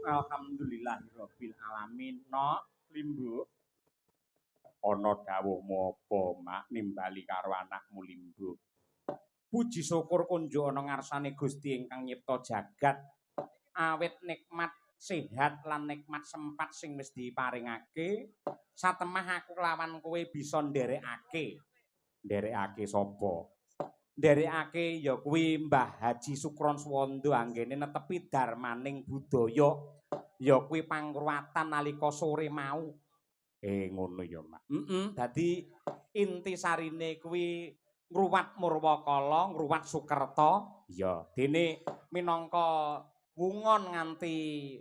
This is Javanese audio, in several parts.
Alhamdulillahirabbil alamin. No, Limbu. Ana dawuhmu apa, Mak, nimbali karo anakmu Limbu? Puji syukur kunjuk ana ngarsane Gusti ingkang nyipta jagat. Awit nikmat sehat lan nikmat sempat sing wis diparingake, satemah aku lawan kowe bisa nderekake. Nderekake sapa? Nderekake ya kuwi Mbah Haji Sukron Swanda anggene netepi darmaning budaya. Ya kuwi pangruwatan nalika sore mau. Ngono ya, Mak. Dadi inti sarine kuwi ngruwat Murwakala, ngruwat Sukerta. Ya, dene minangka wungon nganti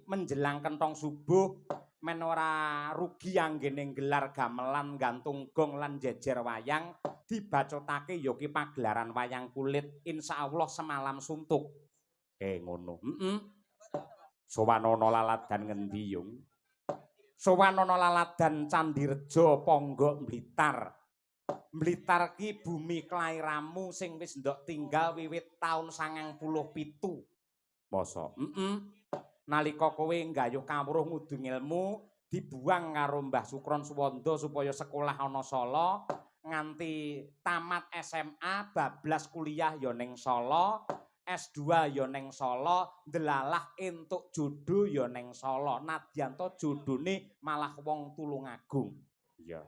menjelang kentong subuh men ora rugi anggene gelar gamelan, gantung gong lan jejer wayang dibacotake ya ki pagelaran wayang kulit insyaallah semalam suntuk. Ngono. Sowan ana laladan ngendi, Yung? Sowan ana laladan Candireja Ponggok Blitar. Blitar ki bumi klairamu sing wis ndok tinggal wiwit taun 97. Masa? Nalika kowe nggayuh kawruh ngudung ilmu dibuang karo Mbah Sukron Swanda supaya sekolah ana Solo nganti tamat SMA bablas kuliah ya ning Solo. S2 ya ning Solo, ndelalah entuk jodoh ya ning Solo. Nadyanto jodone malah wong Tulungagung. Iya.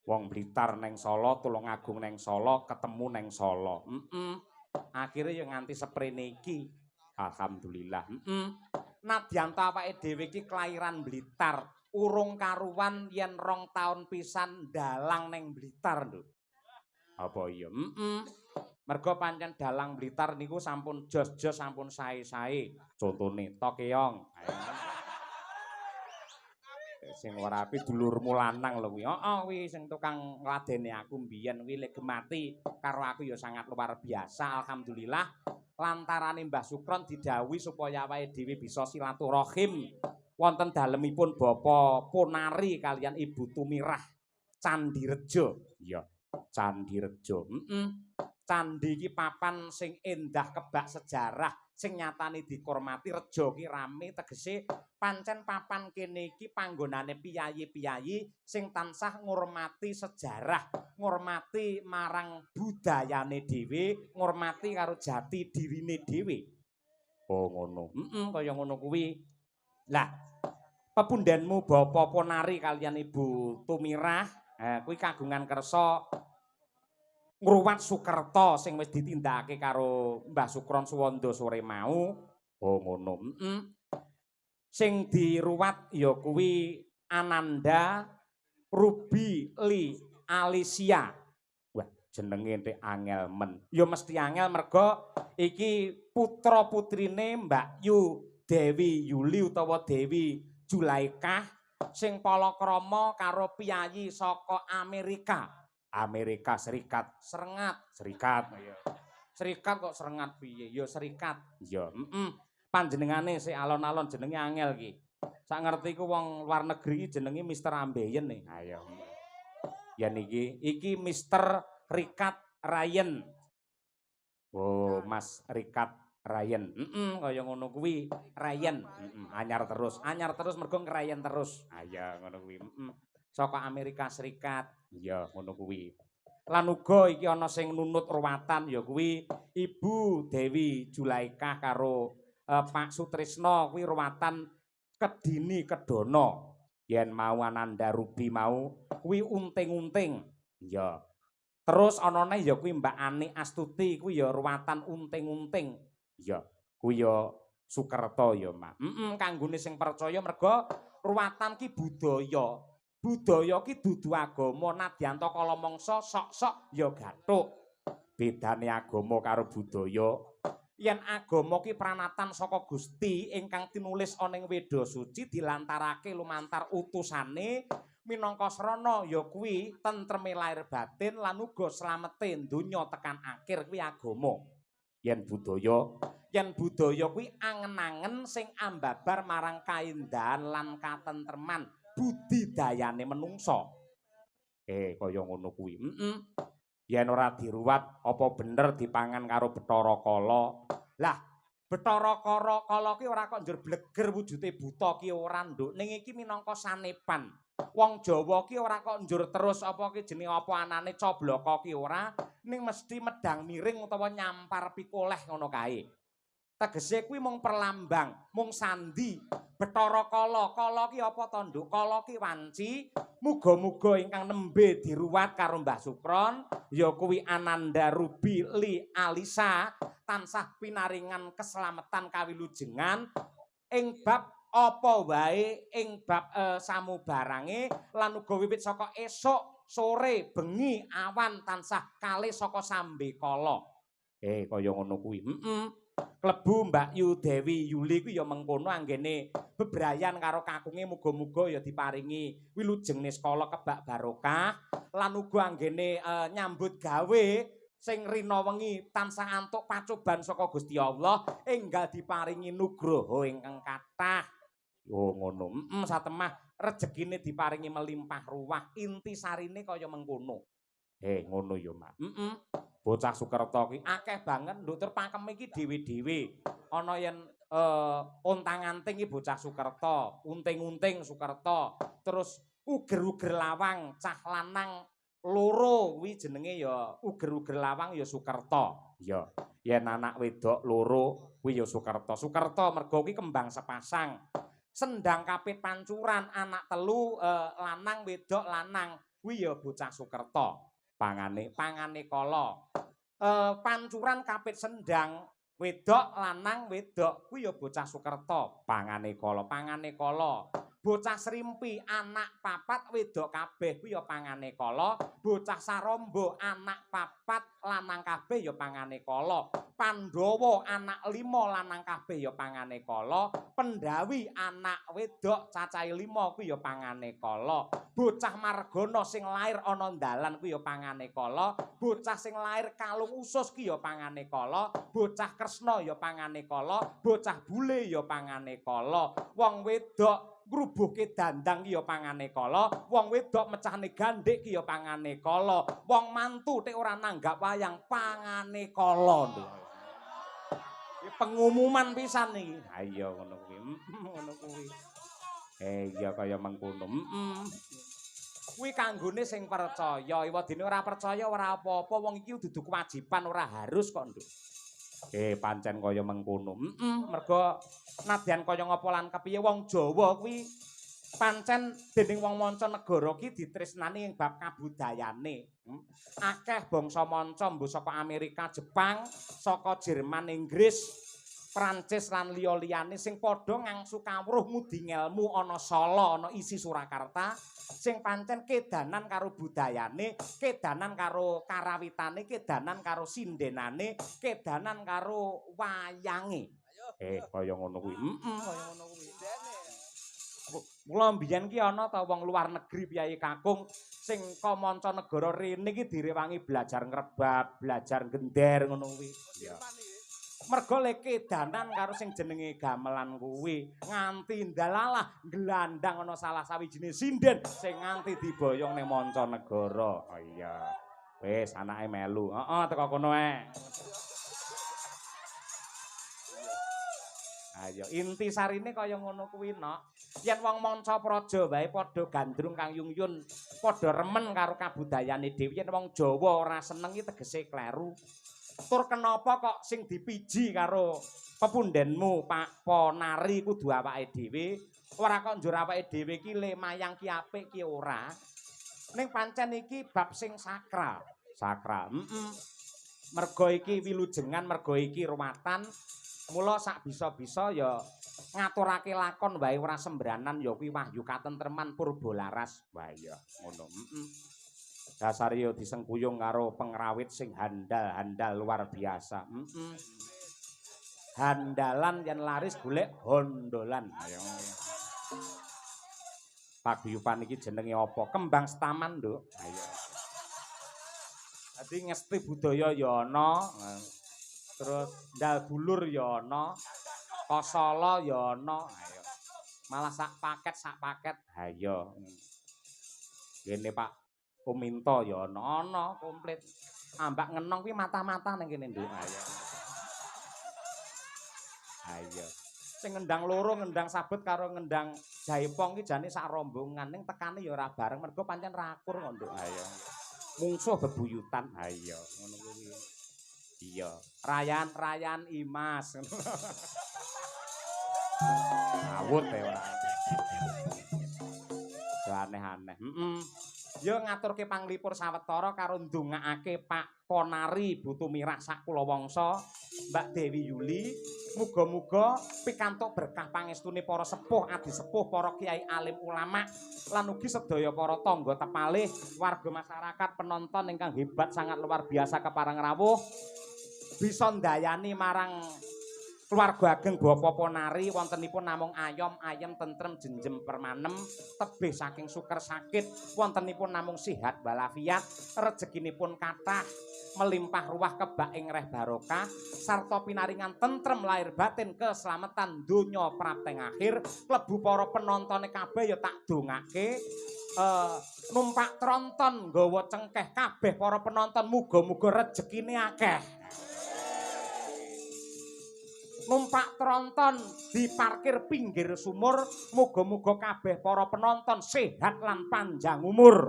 Wong Blitar ning Solo, Tulungagung ning Solo, ketemu ning Solo. Akhire ya nganti seprene iki. Alhamdulillah. Nadyanto awake dhewe iki kelairan Blitar, urung karuan yen 2 taun pisan dalang ning Blitar lho. Apa iya? Mergo pancen dalang Blitar niku sampun jos-jos sampun sae-sae. Contone Tokeong. Sing ora api dulurmu lanang lho kuwi. Heeh kuwi sing tukang ngladeni aku mbiyen kuwi lek gemati karo aku ya sangat luar biasa. Alhamdulillah lantarane Mbah Sukron didhawuhi supaya awake dhewe bisa silaturahim wonten dalemipun Bapak Ponari kalian Ibu Tumirah Candireja. Iya, Candireja. Candi iki papan sing endah kebak sejarah sing nyatane dihormati. Reja ki rame tegese pancen papan kene iki panggonane piyayi-piyayi sing tansah ngurmati sejarah, ngurmati marang budayane dhewe, ngurmati karo jati dirine dhewe. Oh ngono. Kaya ngono kuwi. Lah, pepundhenmu Bapak Ponari kalian Ibu Tumirah, kuwi kagungan kersa ngruwat Sukerta sing wis ditindakake karo Mbah Sukron Swanda sore mau. Oh ngono. Sing diruwat ya kuwi Ananda Ruby Li Alicia. Wah, jenenge entek angel men. Ya mesti angel mergo iki putra-putrine Mbak Yu Dewi Yuli utawa Dewi Julaikah sing palakrama karo piyayi saka Amerika. Amerika Serikat, Serikat. Ya. Serikat kok serengat piye? Ya serikat. Ya, panjenengane sik alon-alon jenenge angel ki. Sak ngertiku wong luar negeri jenenge Mr. Ambeien nih. Ayo. Ya niki, iki Mr. Rikat Ryan. Oh, Mas Rikat Ryan. Kaya ngono kuwi. Ryan. Anyar terus mergo ngerayen terus. Ah iya ngono kuwi. Saka Amerika Serikat. Iya ngono kuwi. Lan uga iki ana sing nunut ruwatan ya kuwi Ibu Dewi Julaikah karo Pak Sutrisno kuwi ruwatan Kedini Kedono. Yen mau Ananda Ruby mau kuwi unting-unting. Iya. Terus anane ya kuwi Mbak Ani Astuti kuwi ya ruwatan unting-unting. Iya, kuwi ya Sukerto ya, Mak. Kanggone sing percaya merga ruwatan ki budaya. Budaya ki dudu agama, nadyan to kala mangsa sok-sok ya gathuk. Bedane agama karo budaya. Yen agama ki pranatan saka Gusti ingkang tinulis ana ing Weda Suci dilantarake lumantar utusane minangka srana ya kuwi tentreme lair batin lan uga slamete donya tekan akhir kuwi agama. Yen budaya kuwi angen-angen sing ambabar marang kaendahan lan katentreman budidayane menungsa. Kaya ngono kuwi. Yen ora diruwat apa bener dipangan karo Bathara Kala. Lah, Bathara Kala ki ora kok njur bleger wujude buta ki ora nduk. Ning iki minangka sanepan. Wong Jawa ki ora kok njur terus apa ki jenenge apa anane cobloko ki ora, ning mesti medang miring utawa nyampar pikoleh ngono kae. Tegese kuwi mung perlambang, mung sandi. Bathara Kala, Kala ki apa to, Nduk? Kala ki wanci. Muga-muga ingkang nembe diruwat karo Mbah Sukron ya kuwi Ananda Ruby Li Alisa tansah pinaringan keselamatan kawilujengan ing bab apa wae ing bab samubarange lan uga wiwit saka esuk sore bengi awan tansah kalih saka sambe kala. Kaya ngono kuwi. Klebu Mbak Yu Dewi Yuli ku ya mengkono anggene bebrayan karo kakunge muga-muga ya diparingi wilujeng niskala kebak barokah lan uga anggene nyambut gawe sing rina wengi tansah antuk pacoban saka Gusti Allah enggal diparingi nugroho ingkang kathah. Oh ngono. Satemah rejekine diparingi melimpah ruwah inti sarine kaya mengkono. Ngono ya, Mak. Bocah Sukerto ki akeh banget nduk tur pakeme iki dhewe-dhewe. Ana yen ontang-anting iki bocah Sukerto, unting-unting Sukerto, terus uger-uger lawang cah lanang loro kuwi jenenge ya uger-uger lawang ya Sukerto. Ya, yen anak wedok loro kuwi ya Sukerto. Sukerto mergo kuwi kembang sepasang. Sendang kapit pancuran anak telu lanang wedok lanang kuwi ya bocah Sukerto. Pangane kala. Pancuran kapit sendang wedok lanang wedok kuwi ya bocah Sukerto. Pangane kala. Bocah Srimpi anak papat wedok kabeh kuwi ya pangane kala. Bocah Sarombo anak papat lanang kabeh ya pangane kala. Pandhawa anak 5 lanang kabeh ya pangane kala. Pendhawi anak wedok cacahe 5 kuwi ya pangane kala. Bocah Margana sing lair ana dalan kuwi ya pangane kala. Bocah sing lair kalung usus ki ya pangane kala. Bocah Kresna ya pangane kala. Bocah Bule ya pangane kala. Wong wedok ngrubuhke dandang ki ya pangane kala, wong wedok mecahne gandhik ki ya pangane kala, wong mantu tek ora nanggap wayang pangane kala. Iki pengumuman pisan iki. Ha iya ngono kuwi. Ngono kuwi. Iya kaya mengkono. Kuwi kanggone sing percaya, iwadene ora percaya ora apa-apa, wong iki dudu kewajiban ora harus kok, Nduk. Pancen kaya mengkono. Mergo nadyan kaya ngapa lan kepiye wong Jawa kuwi pancen dening wong mancanegara ki ditresnani ing bab kabudayane. Akeh bangsa manca mbuh saka Amerika, Jepang, saka Jerman, Inggris, Prancis lan liya-liyane sing padha ngangsu kawruh ngudi ngelmu ana Sala, ana isi Surakarta, sing pancen kedanan karo budayane, kedanan karo karawitane, kedanan karo sindenane, kedanan karo wayange. Kaya ngono kuwi. Kaya ngono kuwi. Mula mbiyen ki ana ta wong luar negeri Piyai Kakung sing ka mancanegara rene iki direwangi belajar ngrebab, belajar gender ngono kuwi. Mergo le kedanan karo sing jenenge gamelan kuwi nganti ndalalah glandang ana salah sawijine sinden sing nganti diboyong ning mancanegara. Oh iya. Wis anake melu. Heeh teko kono ae. Ayo inti sarine kaya ngono kuwi nok. Yen wong manca praja wae padha gandrung Kang Yungyun, padha remen karo kabudayane dhewe. Yen wong Jawa ora seneng iki tegese kleru. Tur kenapa kok sing dipiji karo pepundhenmu Pak Ponari kudu awake dhewe, ora kok njur awake dhewe iki le mayang ki apik ki ora. Ning pancen iki bab sing sakral. Sakral. Mergo iki wilujengan, mergo iki ruwatan. Mula sak bisa-bisa ya ngaturake lakon wae ora sembranan ya kuwi wahyu katentreman purba laras. Wah ya ngono. Dasare ya disengkuyung karo pengrawit sing handal-handal luar biasa. Handalan yen laris golek hondolan. Ayo. Paguyuban iki jenenge apa? Kembang setaman, Nduk. Ayo. Dadi ngesti budaya ya ana. Terus ndal bulur ya ana, kosala ya ana, ayo. Malah sak paket. Ayo. Kene Pak Kuminto ya ana komplit. Ambak ngenong kuwi mata-mata ning kene Nduk. Ayo. Ayo. Sing ngendang loro ngendang sabet karo ngendang jaipong iki jane sak rombongan ning tekane ya ora bareng mergo pancen rakur kok Nduk. Ayo. Mungsuh bebuyutan. Ayo ngono kuwi. Iya, rayan Imas. Awut ya ora. Aneh-aneh. Ya ngaturke panglipur sawetara karo ndongaake Pak Ponari Bu Tumirah sak kula wangsa, Mbak Dewi Yuli, muga-muga pikantuk berkah pangestune para sepuh, adi sepuh, para kiai alim ulama lan ugi sedaya para tangga tepalih, warga masyarakat, penonton ingkang hebat sangat luar biasa kepareng rawuh. Bisa ndayani marang keluarga ageng Bapak Ponari wontenipun namung ayem tentrem jenjem permanem tebih saking suker sakit wontenipun namung sihat walafiat rezekinipun kathah melimpah ruah kebak ing reh barokah sarta pinaringan tentrem lahir batin keselamatan donya prapteng akhir klebu para penontone kabeh ya tak dongake numpak tronton nggawa cengkeh kabeh para penonton muga-muga rezekine akeh. Numpak tronton diparkir pinggir sumur muga-muga kabeh para penonton sehat lan panjang umur.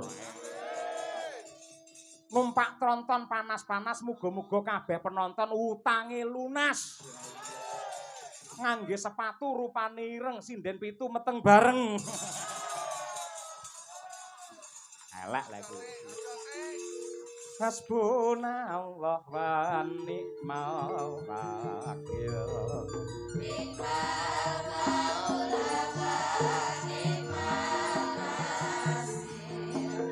Numpak tronton panas-panas muga-muga kabeh penonton utange lunas. Ngangge sepatu rupane ireng sinden pitu meteng bareng. Elek lagi. Hasbunallah wa ni'mal wakil. Ni'mal maula wa ni'mal nasir.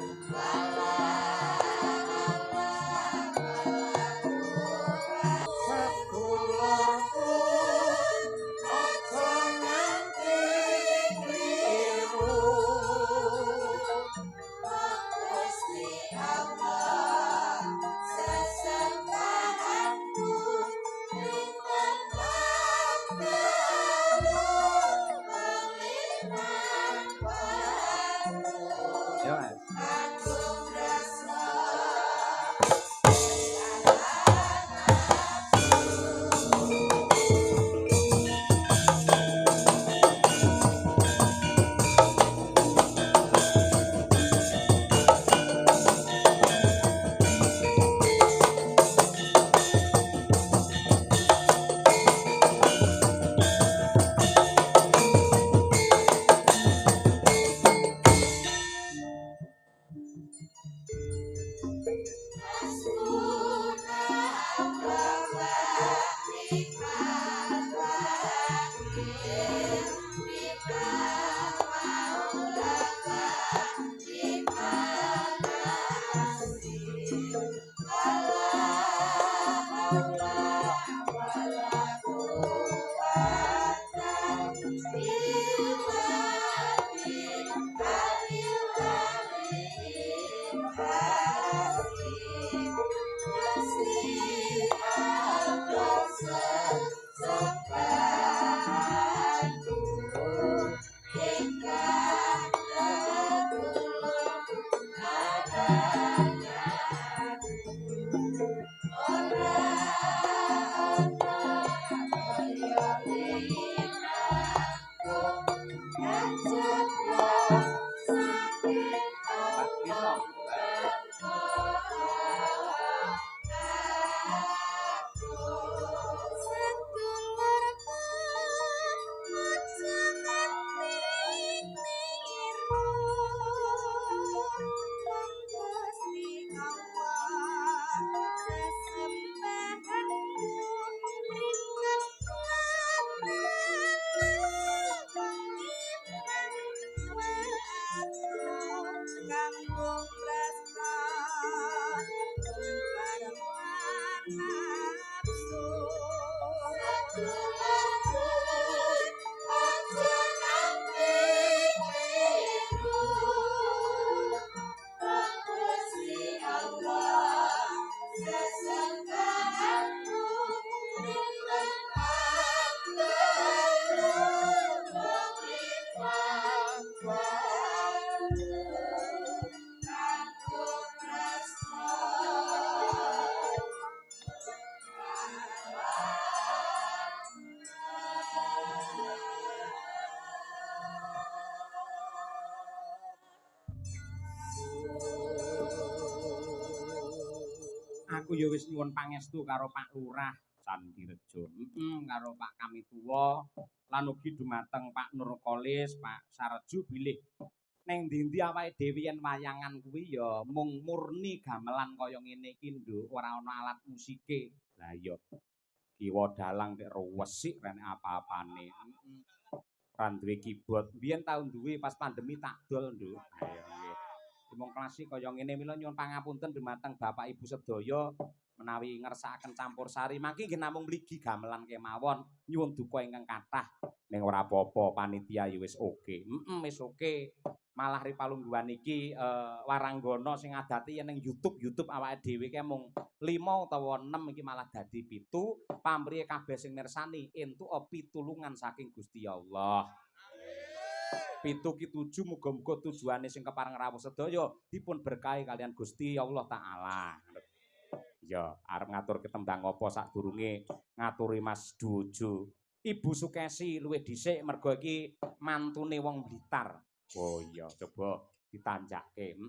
Sekulurku ojo nganti kliru. Gusti Allah sesembahanku Aku ya wis nyuwun pangestu karo Pak Lurah Candirejo. Karo Pak Kamituwa lan ugi dumateng Pak Nurkolis, Pak Sarju bilih neng ndi-ndi awake dhewe yen wayangan kuwi ya mung murni gamelan kaya ngene iki nduk, ora ana alat musike. Lah iya kiwa dalang nek resik rene apa-apane. Ora duwe keyboard. Biyen tau duwe pas pandemi tak dol, Nduk. Ayo nggih. Mung klasik kaya ngene mila nyuwun pangapunten dumateng Bapak Ibu sedaya menawi ngersakaken campursari mangke nggih namung mligi gamelan kemawon nyuwun duka ingkang kathah ning ora apa-apa panitia ya wis oke. Wis oke. Malah ripalungguhan iki waranggana sing adati yen ning YouTube awake dhewe ki mung 5 utawa 6 iki malah dadi 7 pamrih kabeh sing mirsani entuk pitulungan saking Gusti Allah. 7 ki 7 muga-muga tujuane sing kepareng rawuh sedaya dipun berkahi kalian Gusti Allah taala. Ya, arep ngatur ketembang apa sadurunge ngaturi Mas Dojo. Ibu Sukesi luwih dhisik mergo iki mantune wong Blitar. Oh iya, coba ditanjake.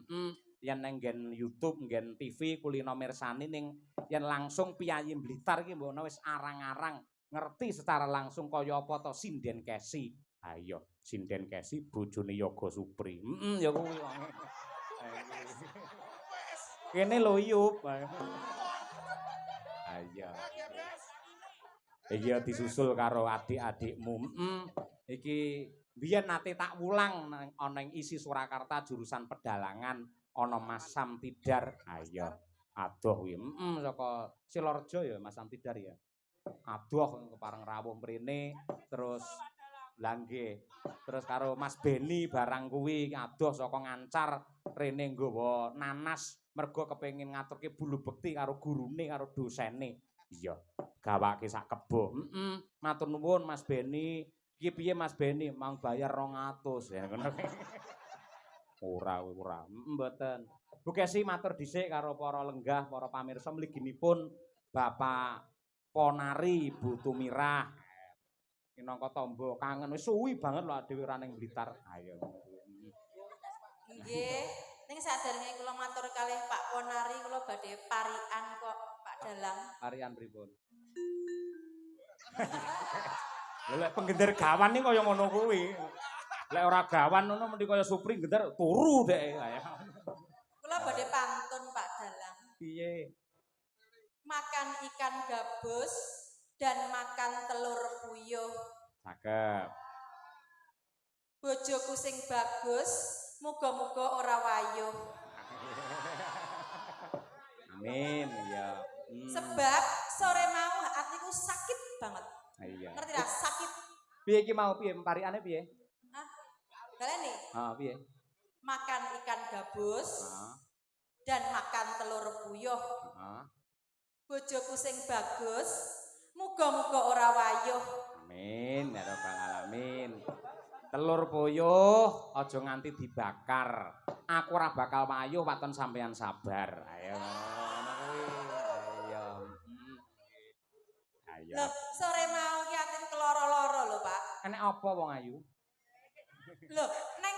Yen nang nggen YouTube, nggen TV kulino mirsani ning yen langsung piyayi Blitar iki mbokno wis arang-arang ngerti secara langsung kaya apa to Sinden Kesi. Ha iya, Sinden Kesi bojone Yoga Supri. Ya kuwi. Kene lho Yup. Ha iya. Iki disusul karo adik-adikmu. Iki biyen nate tak wulang ana ing isi Surakarta jurusan pedalangan ana Mas Sam Tidar. Ha iya. Adoh kuwi. Saka Silorejo ya Mas Sam Tidar ya. Adoh kepareng rawuh mrene terus lha nggih. Terus karo Mas Beni barang kuwi adoh saka Ngancar rene nggawa nanas mergo kepengin ngaturke bulu bekti karo gurune karo dosene. Iya, gawake sak kebo. Matur nuwun Mas Beni. Iki piye Mas Beni? Mang bayar 200 ya ngono. Ora. Mboten. Bu Kesi matur dhisik karo para lenggah, para pamirsa mliginipun Bapak Ponari Ibu Tumirah. Minangka tamba kangen wis suwi banget lho dhewe ora ning Blitar. Ayo. Nggih, ning sadèrèngé kula matur kalih Pak Ponari kula badhe parian kok Pak Dalang. Parian pripun? Lek penggender gawan iki kaya ngono kuwi. Lek ora gawan ngono mesti kaya Supri gender turu dek. Kula badhe pantun Pak Dalang. Piye? Makan ikan gabus dan makan telur puyuh. Cakep. Bojoku sing bagus, muga-muga ora wayuh. Amin ya. Sebab sore mau atiku sakit banget. Iya. Ngerti ra? Sakit. Piye iki mau piye? Pariane piye? Hah? Galene? Piye? Makan ikan gabus dan makan telur puyuh. Bojoku sing bagus, muga-muga ora wayuh. Amin ya rabbal alamin. Telur puyuh aja nganti dibakar. Aku ora bakal wayuh waton sampeyan sabar. Ayo ngono kuwi. Ayo. Loh, sore mau ki atin Enek apa wong ayu? Lho, neng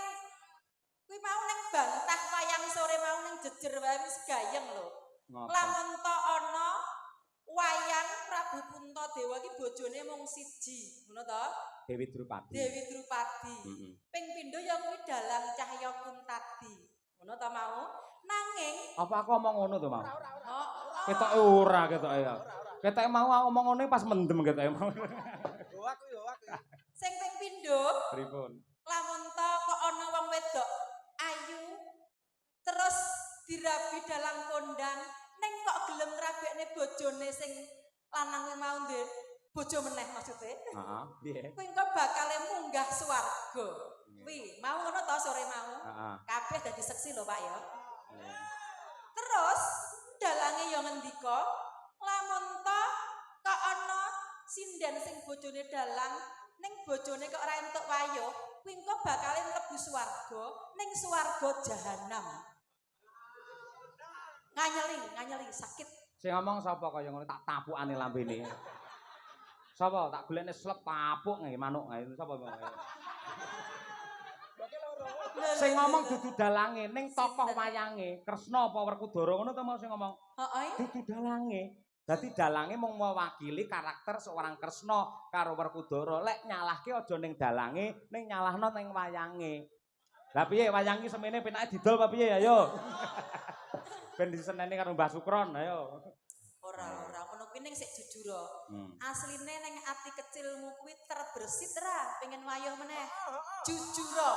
kuwi mau neng bantah wayang sore mau neng jejer wae wis gayeng lho. Lamun to ana wayang Prabu Puntadewa iki bojone mung siji, ngono to? Dewi Drupadi. Dewi Drupadi. Ping pindho ya kuwi Dalang Cahya Kuntadi. Ngono to mau? Nanging apa aku omong ngono to mau? Ketoke ora ya. Ketoke mau ngomong ngono pas mendem ketoke mau. Sing ping pindho Pripun? lamun to kok ana wong wedok ayu terus dirabi dalang kondang ning kok gelem ngrabekne bojone sing lanang mau ndek bojo meneh maksude. Heeh, piye? Kuwi engko bakale munggah swarga. Kuwi mau ngono to sore mau. Kabeh dadi seksi lho Pak ya. Terus dalange yo ngendika lamun to kok ana sinden sing bojone dalang ning bojone kok ora entuk wayuh kuwi engko bakale mlebu swarga ning swarga jahanam. Nganyeli sakit. Sing ngomong sapa kaya ngono tak tapukane lambene. Sapa tak golekne slep tapuk nggih manuk nggih sapa ngomong. Sing ngomong dudu dalange ning tokoh wayange Kresna apa Werkudara ngono to mau sing ngomong. Heeh. Dudu dalange. Dadi dalange mung mewakili karakter seorang Kresna karo Werkudara. Lek nyalahke aja ning dalange, ning nyalahno ning wayange. Lah piye wayang iki semene penake didol apa piye ayo. Ben diseneni karo Mbah Sukron ayo. Ora ngono kuwi ning sik jujur. Asline ning ati kecilmu kuwi terbersit ra pengen wayuh meneh. Jujur.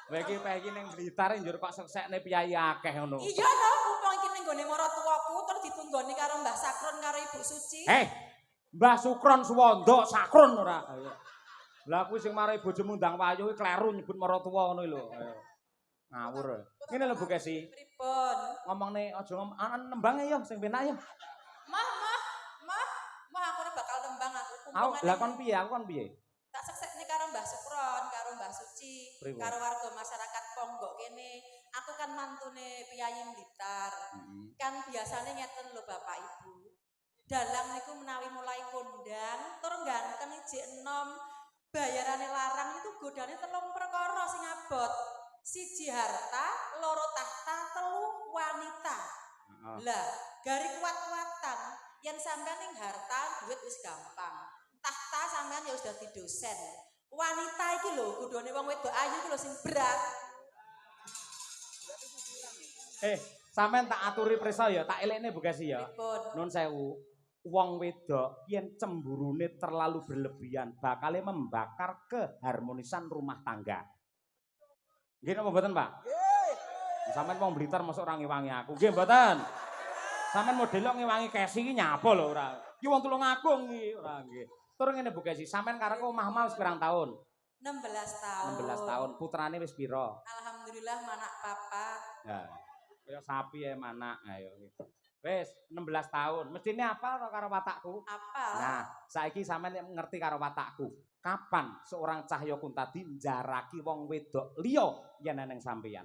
Kowe iki iki ning Blitar njur kok seksekne piyai akeh ngono. Iya lho, upang iki ning gone maratuwaku terus ditunggoni karo Mbah Sakron karo Ibu Suci. Mbah Sukron Suwanda Sakron ora. Lah kuwi sing marai bojomu ndang wayuh iki kleru nyebut maratuwa ngono lho. Ngawur. Ngene lho Bu Kesi. Pripun? Ngomongne aja nembang ya sing penak ya. Mah aku ora bakal nembang aku. Lah kon piye? Aku kon piye? Tak seksekne karo Mbah Sukron, karo Mbah Suci, karo warga masyarakat Ponggok kene. Aku kan mantune Piyayi Blitar. Kan biasanya ngeten lho Bapak Ibu. Dalang niku menawi mulai kondang, tur ganteng ijik enom, bayarane larang niku godane 3 perkara sing abot. 1 harta, 2 tahta, 3 wanita. Lah, gari kuat-kuatan yen sampean ning harta duit wis gampang. Tahta sampean ya wis dadi dosen. Wanita iki lho godhone wong wedok ayu iki lho sing berat. Sampean tak aturi prisa ya, tak elekne Bu Kesi ya. Nun sewu. Wong wedok yen cemburune terlalu berlebihan bakal membakar keharmonisan rumah tangga. Nggih napa mboten, Pak? Nggih. Sampeyan wong Blitar mosok ora ngewangi aku. Nggih mboten. Sampeyan model kok ngewangi Kesi iki nyapa lho ora. Iki wong Tulungagung iki ora nggih. Tur ngene Bu Kesi, sampeyan karo omah-omah wis pirang tahun? 16 tahun. 16 tahun. Putrane wis pira? Alhamdulillah manak papat. Ya. Kaya sapi ya manak. Ayo. Wis 16 tahun. Mestine apal karo watakku? Apal. Nah, saiki sampeyan ngerti karo watakku. Kapan seorang Cahya Kuntadi njaraki wong wedok liya yen neng sampeyan?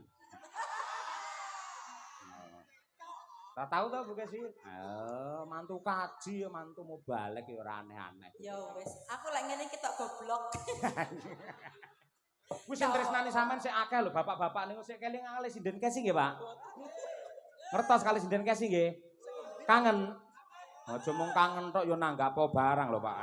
Ora tau to Bu Kesi? Mantu kaji, mantu mau balik ya ora aneh-aneh. Ya wis, aku lek ngene iki tok goblok. Wis sing tresnani sampean sik akeh lho, bapak-bapak niku sik keling kali sinden Kesi nggih, Pak. Ngertos kali sinden Kesi nggih. Kangen. Aja mung kangen tok ya nanggap barang lho, Pak.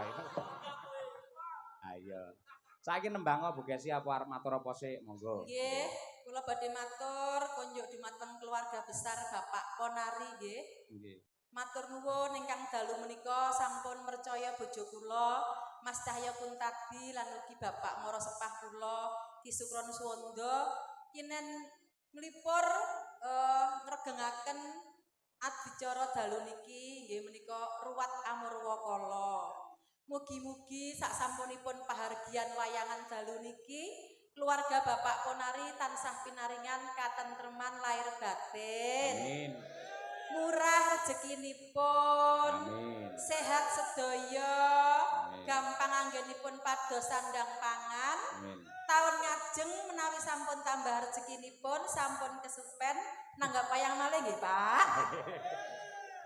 Ayo. Saiki nembang Bu Kesi apa arep matur apa sik? Monggo. Nggih, kula badhe matur konjuk dumateng keluarga besar Bapak Ponari nggih. Nggih. Matur nuwun ingkang dalu menika sampun mercaya bojo kula Mas Cahya Kuntadi lan ugi Bapak Mara Sepah kula Ki Sukron Suwanda kinen mlipur ngregengaken adicara dalu niki nggih menika ruwat amurwa kala. Mugi-mugi sak sampunipun pahargyan wayangan dalu niki keluarga Bapak Ponari tansah pinaringan katentreman lahir batin. Amin. Murah rezekinipun. Amin. Sehat sedaya. Amin. Gampang anggenipun pados sandang pangan. Amin. Tahun ngajeng menawi sampun tambah rezekinipun sampun kesupen nanggap wayang malih nggih, Pak.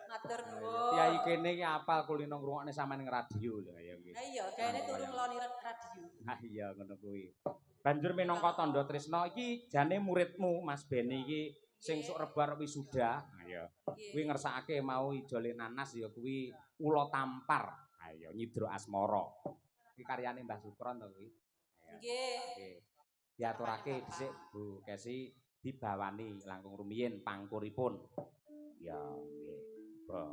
Matur nuwun. Kiai kene iki apal kulino ngrungokne sampean ning radio lho ya iki. Lah iya, gaene turu ngeloni radio. Nah iya ngono kuwi. Banjur minangka tandha tresna iki jane muridmu Mas Beni iki sing sok rebar wisuda. Iya. Kuwi ngersakake mau ijole nanas ya kuwi ula tampar. Ayo nyidro asmara. Iki karyane Mbah Sukron to kuwi. Nggih. Nggih. Diaturake dhisik Bu Kesi dibawani langkung rumiyin pangkuripun. Ya nggih. Ba.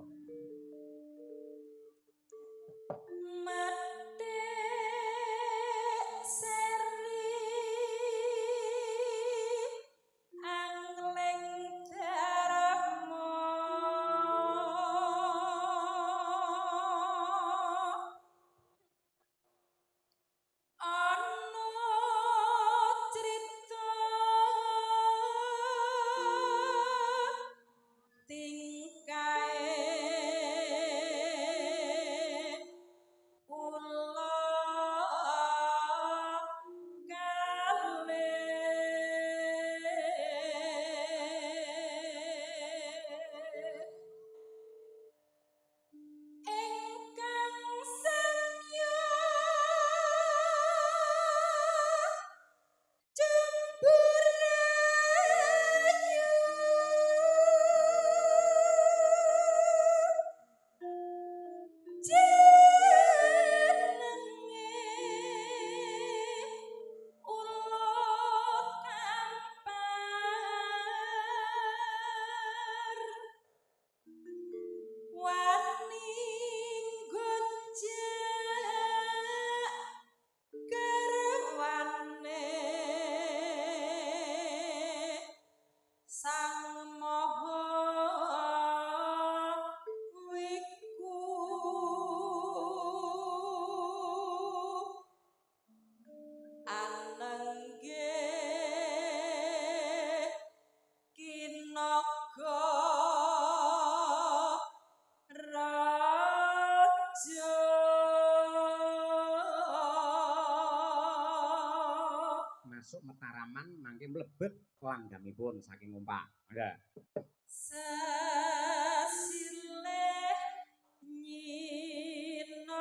Masuk Mataraman mangke mlebet langgamipun saking umpak. Mangga. Sesilih nyinaga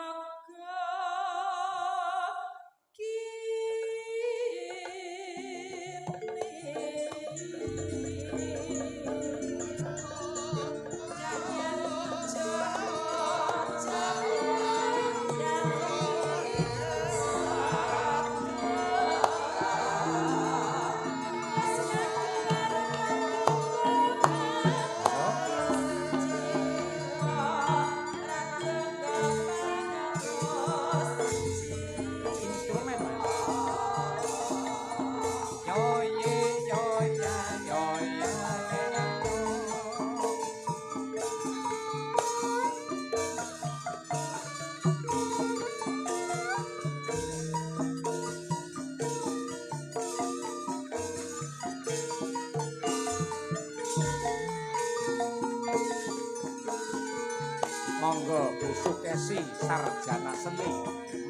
Monggo Bu Sukesi sarjana seni,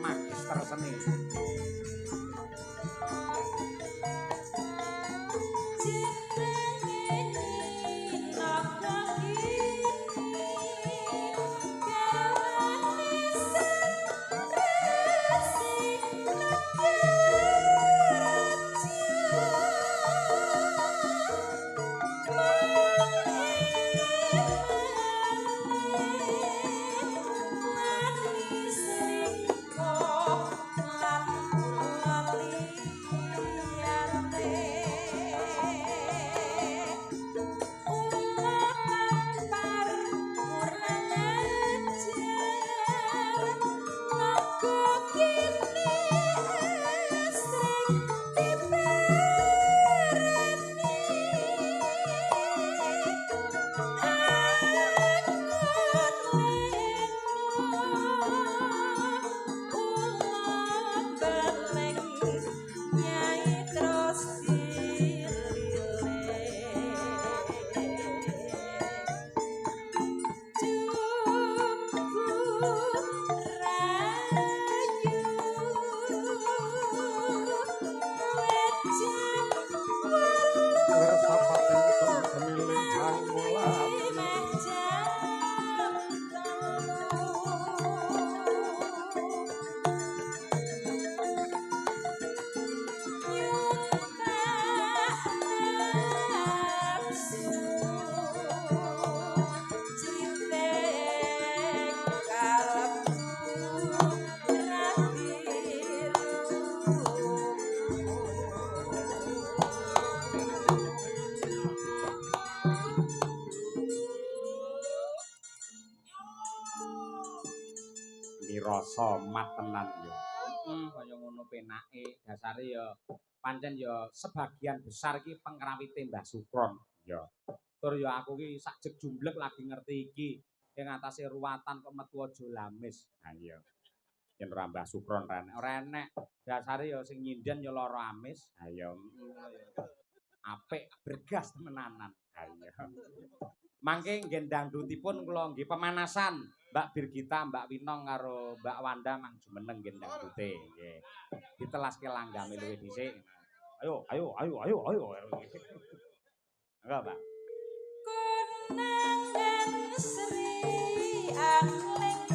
magister seni. somat tenan ya. Kaya ngono penake dasare ya pancen ya sebagian besar iki pengrawite Mbah Sukron ya. Tur ya aku ki sak jumblek lagi ngerti iki ing atase ruwatan kok metu aja lamis. Ha iya. Yen ora Mbah Sukron ora enek dasare ya sing nyinden ya lara amis. Ha iya. Apik bergas temenanan. Ha iya. Mangke nggih dangdutipun kula nggih pemanasan Mbak Birgita, Mbak Winong karo Mbak Wanda mang jumeneng nggih dangdute nggih. Ditelaske langgame luwih dhisik. Ayo, ayo, ayo, ayo, ayo. Enggak, Mbak. Kunangan Sri Angling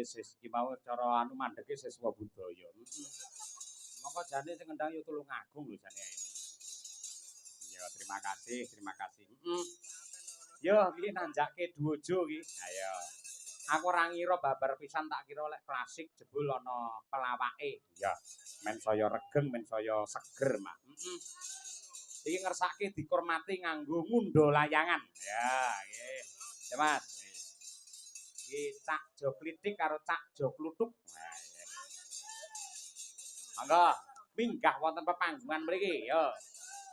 Sis iki mau cara anu mandheke siswa budaya. Monggo jane sing ngendang ya Tulungagung lho jane. Ya terima kasih, terima kasih. Yo iki nanjake Duojo iki. Ayo. Aku ora ngira babar pisan tak kira lek klasik jebul ana pelawake. Ya, men saya regeng, men saya seger, Mak. Iki ngersake dikurmati nganggo ngundha layangan. Ya, nggih. Ya, Mas. Cak Jo Klitik karo Cak Jo Kluthuk. Monggo minggah wonten pepanggungan mriki ya.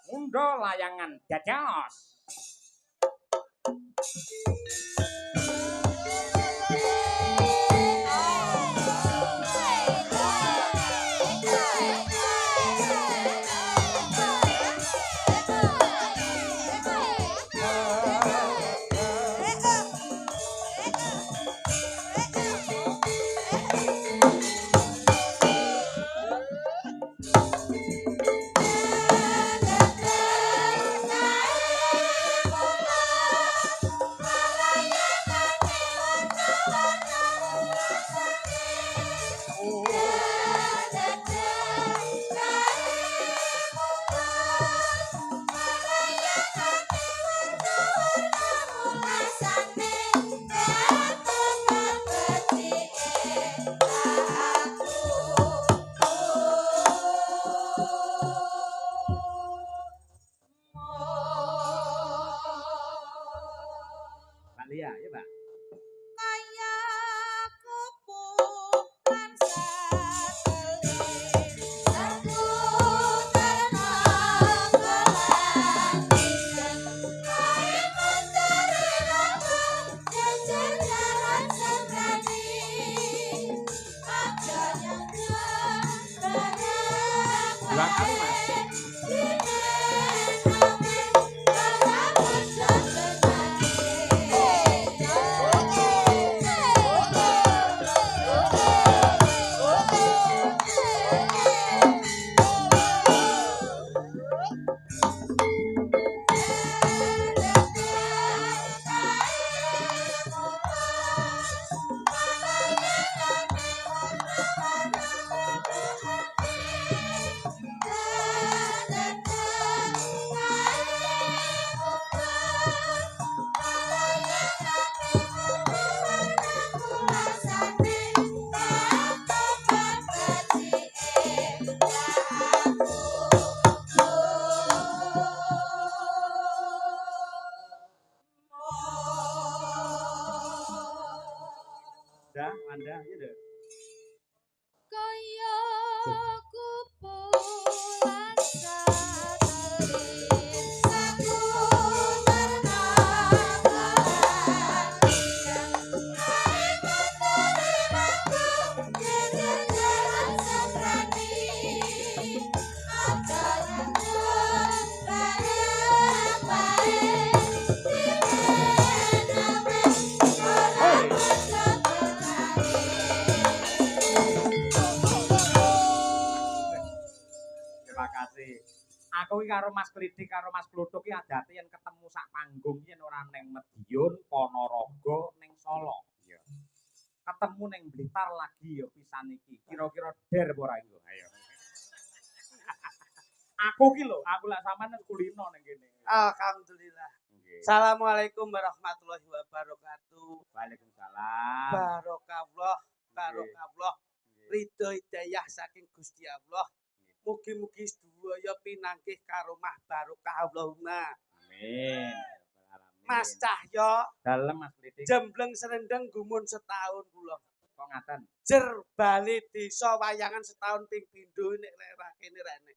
Ngundha layangan dados. 2 kali, Mas. Anda gitu. Kaya kumpulan satelit sakuner kabaran jalan sebrani aja Terima kasih. Aku iki karo Mas Klidik karo Mas Kluthuk iki adate yen ketemu sak panggung yen ora ning Madiun, Ponorogo, ning Solo. Iya. Ketemu ning Blitar lagi ya pisan iki. Kira-kira der apa ora iku? Ayo. Aku ki lho, aku lak sampean kulino ning kene. Alhamdulillah. Assalamualaikum warahmatullahi wabarakatuh. Waalaikumsalam. Barokallah, barokallah. Ridho hidayah saking Gusti Allah. Mugi-mugi sedaya pinanggih karomah barokah Allahumma. Amin. Mas Cahyo, dalem Mas Klidik. jembleng serendeng gumun setahun kula. Kok ngaten? Jer bali desa wayangan setahun ping pindho nek lek kene rene.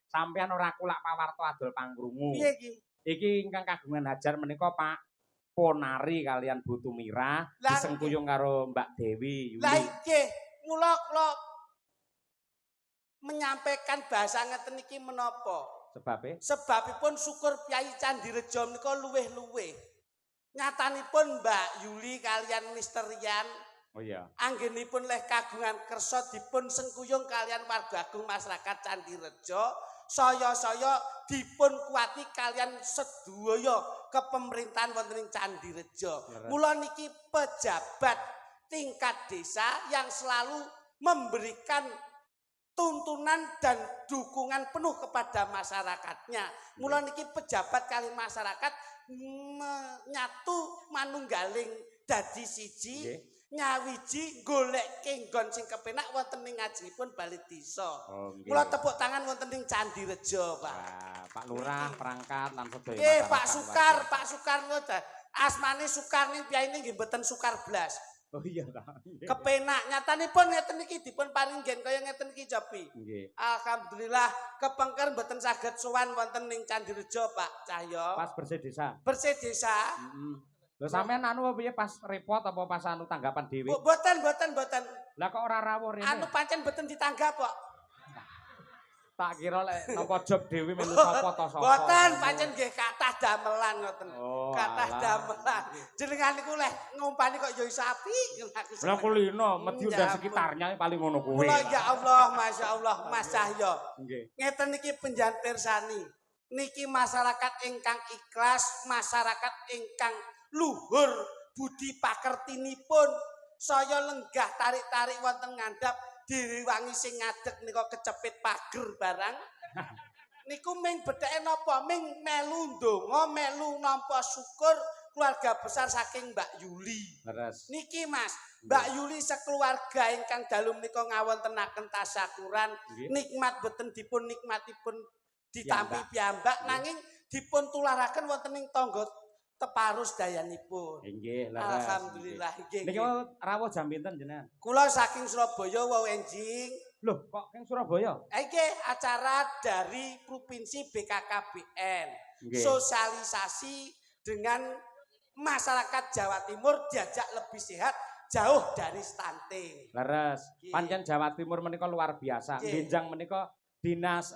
Sampeyan ora kulak pawarto adol pangkrungu. Piye iki? Iki ingkang kagungan hajar menika Pak Ponari kalian Bu Tumira disengkuyung karo Mbak Dewi Yuli. Lah nggih, mula kula menyampaikan bahasa ngeten iki menapa? Sebabipun syukur Kyai Candirejo menika luweh-luweh. Nyatanipun Mbak Yuli kalian Mister Rian. Oh iya. Anggenipun leh kagungan kersa dipun sengkuyung kalian warga agung masyarakat Candirejo. Saya dipun kuati kalian sedaya kepemerintahan wonten ing Candirejo. Mula niki pejabat tingkat desa yang selalu memberikan tuntunan dan dukungan penuh kepada masyarakatnya. Mula niki pejabat kali masyarakat nyatu manunggaling dadi siji, nyawiji golek kenggon sing kepenak wonten ing ngajengipun Bali Desa. Mula tepuk tangan wonten ing Candirejo, Pak. Pak Lurah, perangkat lan sedaya. Nggih, Pak Sukar ngoten. Asmane Sukar ning piyaine nggih mboten Sukar blas. Oh iya ta. Kepenak nyatanipun ngeten iki dipun paringgen kaya ngeten iki Jopi. Alhamdulillah kepengker mboten saged sowan wonten ning Candirejo Pak Cahyo. Pas bersih desa. Bersih desa. Lho sampean anu piye pas repot apa pas anu tanggapan dhewe? Boten. Lah kok ora rawuh rene? Anu pancen boten ditanggap kok. Tak kira lek napa job dhewe melu sapa to sapa. Boten pancen nggih kathah damelan ngoten. Oh, kathah damelan. Jenengan niku leh ngumpani kok ya iso apik. Lah kulino Madiun dan sekitarnya paling ngono kuwi. Mula ya Allah, masyaallah Mas Cahyo. Nggih. Ngeten niki penjantirsani. Niki masyarakat ingkang ikhlas, masyarakat ingkang luhur budi pakertinipun. Saya lenggah tarik-tarik wonten ngandhap diriwangi sing ngadeg nika kecepit pager barang. Niku ming bedheke napa? Ming melu ndonga, melu nampa syukur keluarga besar saking Mbak Yuli. Leres. Niki Mas, Mbak Yuli sekeluarga ingkang dalu menika ngawontenaken tasyakuran, nikmat boten dipun nikmatipun ditampi piyambak nanging dipun tularaken wonten ing tangga teparus dayanipun. Nggih, leres. Alhamdulillah nggih. Niki rawuh jam pinten jenengan? Kula saking Surabaya wau enjing. Loh, kok king Surabaya? Iki acara dari Provinsi BKKBN. Sosialisasi dengan masyarakat Jawa Timur diajak lebih sehat jauh dari stunting. Leres. Nggih. Pancen Jawa Timur menika luar biasa. Nggih. Benjang menika Dinas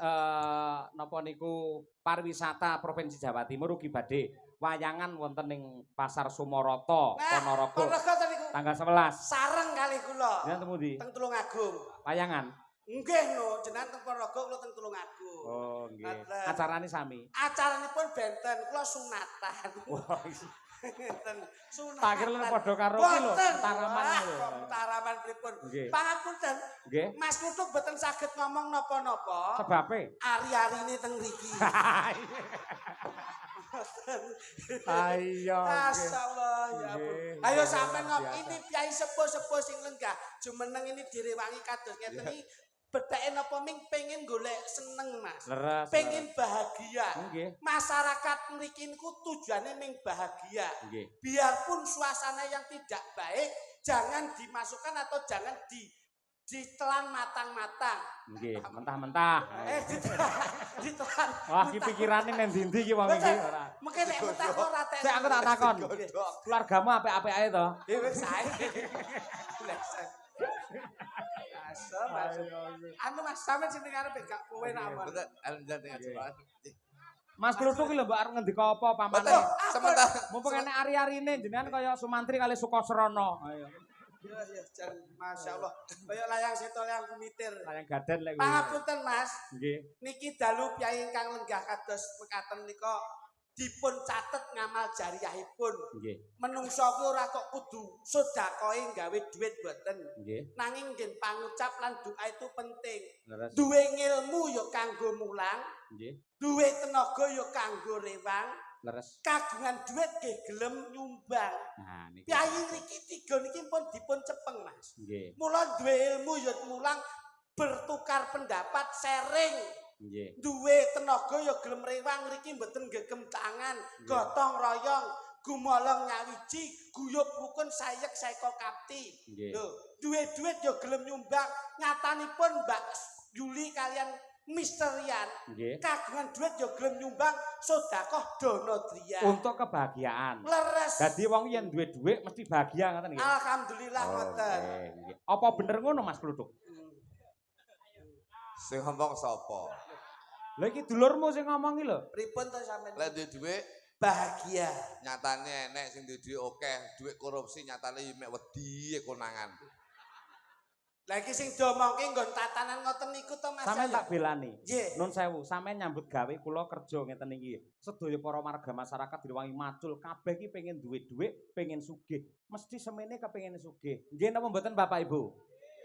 napa niku pariwisata Provinsi Jawa Timur ugi badhe wayangan wonten ning Pasar Sumarata, Ponorogo. Ponorogo to niku. Tanggal 11. Sareng kali kula. Jenengan temu ndi? Teng Tulungagung. Wayangan. Nggih no, jenengan teng Ponorogo kula teng Tulungagung. Oh, nggih. Ngoten. Acarane sami. Acaranipun benten kula sunatan. Wah, Ngeten. Sunatan. tak kira padha karo ki lho, Boten. taraman Wah, lho. kok taraman pripun? Nggih. Pangapunten. Nggih. Mas Kluthuk boten saged ngomong napa-napa. Sebabe. Ari-arine teng mriki. Ayo. Masyaallah ya ampun. Nggih. Ayo sampean ngomong Biasa. ini piyai sepuh-sepuh sing lenggah. Jumeneng ini direwangi kados ngeten iki bedake napa ming pengen golek seneng Mas. Leres. Pengen bahagia. Nggih. Masyarakat mriki niku tujuane ming bahagia. Nggih. Biarpun suasana yang tidak baik jangan dimasukkan atau jangan ditelan matang-matang. Nggih, mentah-mentah. Ditelan. Wah, iki pikirane nang ndi-ndi iki wong iki ora. Mungkin nek mentah kok ora tek. Sik aku tak takon. Keluargamu apik-apik ae to? Ya wis sae. Anu Mas, sampean sing arep gak kowe namun. Mas Kluthuk iki lho mbok arep ngendika apa pamane? Betul, sementara Mumpung enek ari-arine jenengan kaya Sumantri kali Sukasrana. Ayo. Ya ya jan masyaallah. Kaya layang seto layang kumitir. Layang gaden lek kuwi. Pangapunten Mas. Nggih. Niki dalu piyai ingkang lenggah kados mekaten nika dipun catet ngamal jariyahipun. Nggih. Menungso kuwi ora kok kudu sedekahe gawe duit mboten. Nggih. Nanging nggih pangucap lan doa itu penting. Leres. Duwe ngilmu ya kanggo mulang, Nggih. duwe tenaga ya kanggo rewang, Leres. kagungan duit nggih gelem nyumbang. Nah, niki. Piyai niki tiga niki pun dipun cepeng Mas. Nggih. Mula duwe ilmu ya mulang, bertukar pendapat, sharing. Nggih. Duwe tenaga ya gelem rewang ngriki mboten gegem tangan, gotong royong, gumolong nyawiji, guyub rukun sayek saeka kapti. Nggih. Lho, duwe duit ya gelem nyumbang. Nyatanipun Mbak Yuli kalian Mister Rian Nggih. kagungan duit ya gelem nyumbang sedekah dana driya. Untuk kebahagiaan. Leres. Dadi wong yen duwe dhuwit mesti bahagia ngoten nggih. Alhamdulillah ngoten. Nggih, nggih. Apa bener ngono Mas Kluthuk? sing ngomong sapa? Lha iki dulurmu sing ngomong iki lho. Pripun to sampean? Lek duwe dhuwit Bahagia. nyatane enek sing duwe dhuwit akeh, dhuwit korupsi nyatane mek wedi konangan. Lagi sing diomongke nggon tatanan ngoten niku to Mas. Sampeyan Jaya? tak belani. Nggih. Nun sewu, sampeyan nyambut gawe kula kerja ngeten iki. Sedaya para warga masyarakat direwangi macul, kabeh iki pengen duwe dhuwit, pengen sugih. Mesti semene kepengin sugih. Nggih napa mboten Bapak Ibu?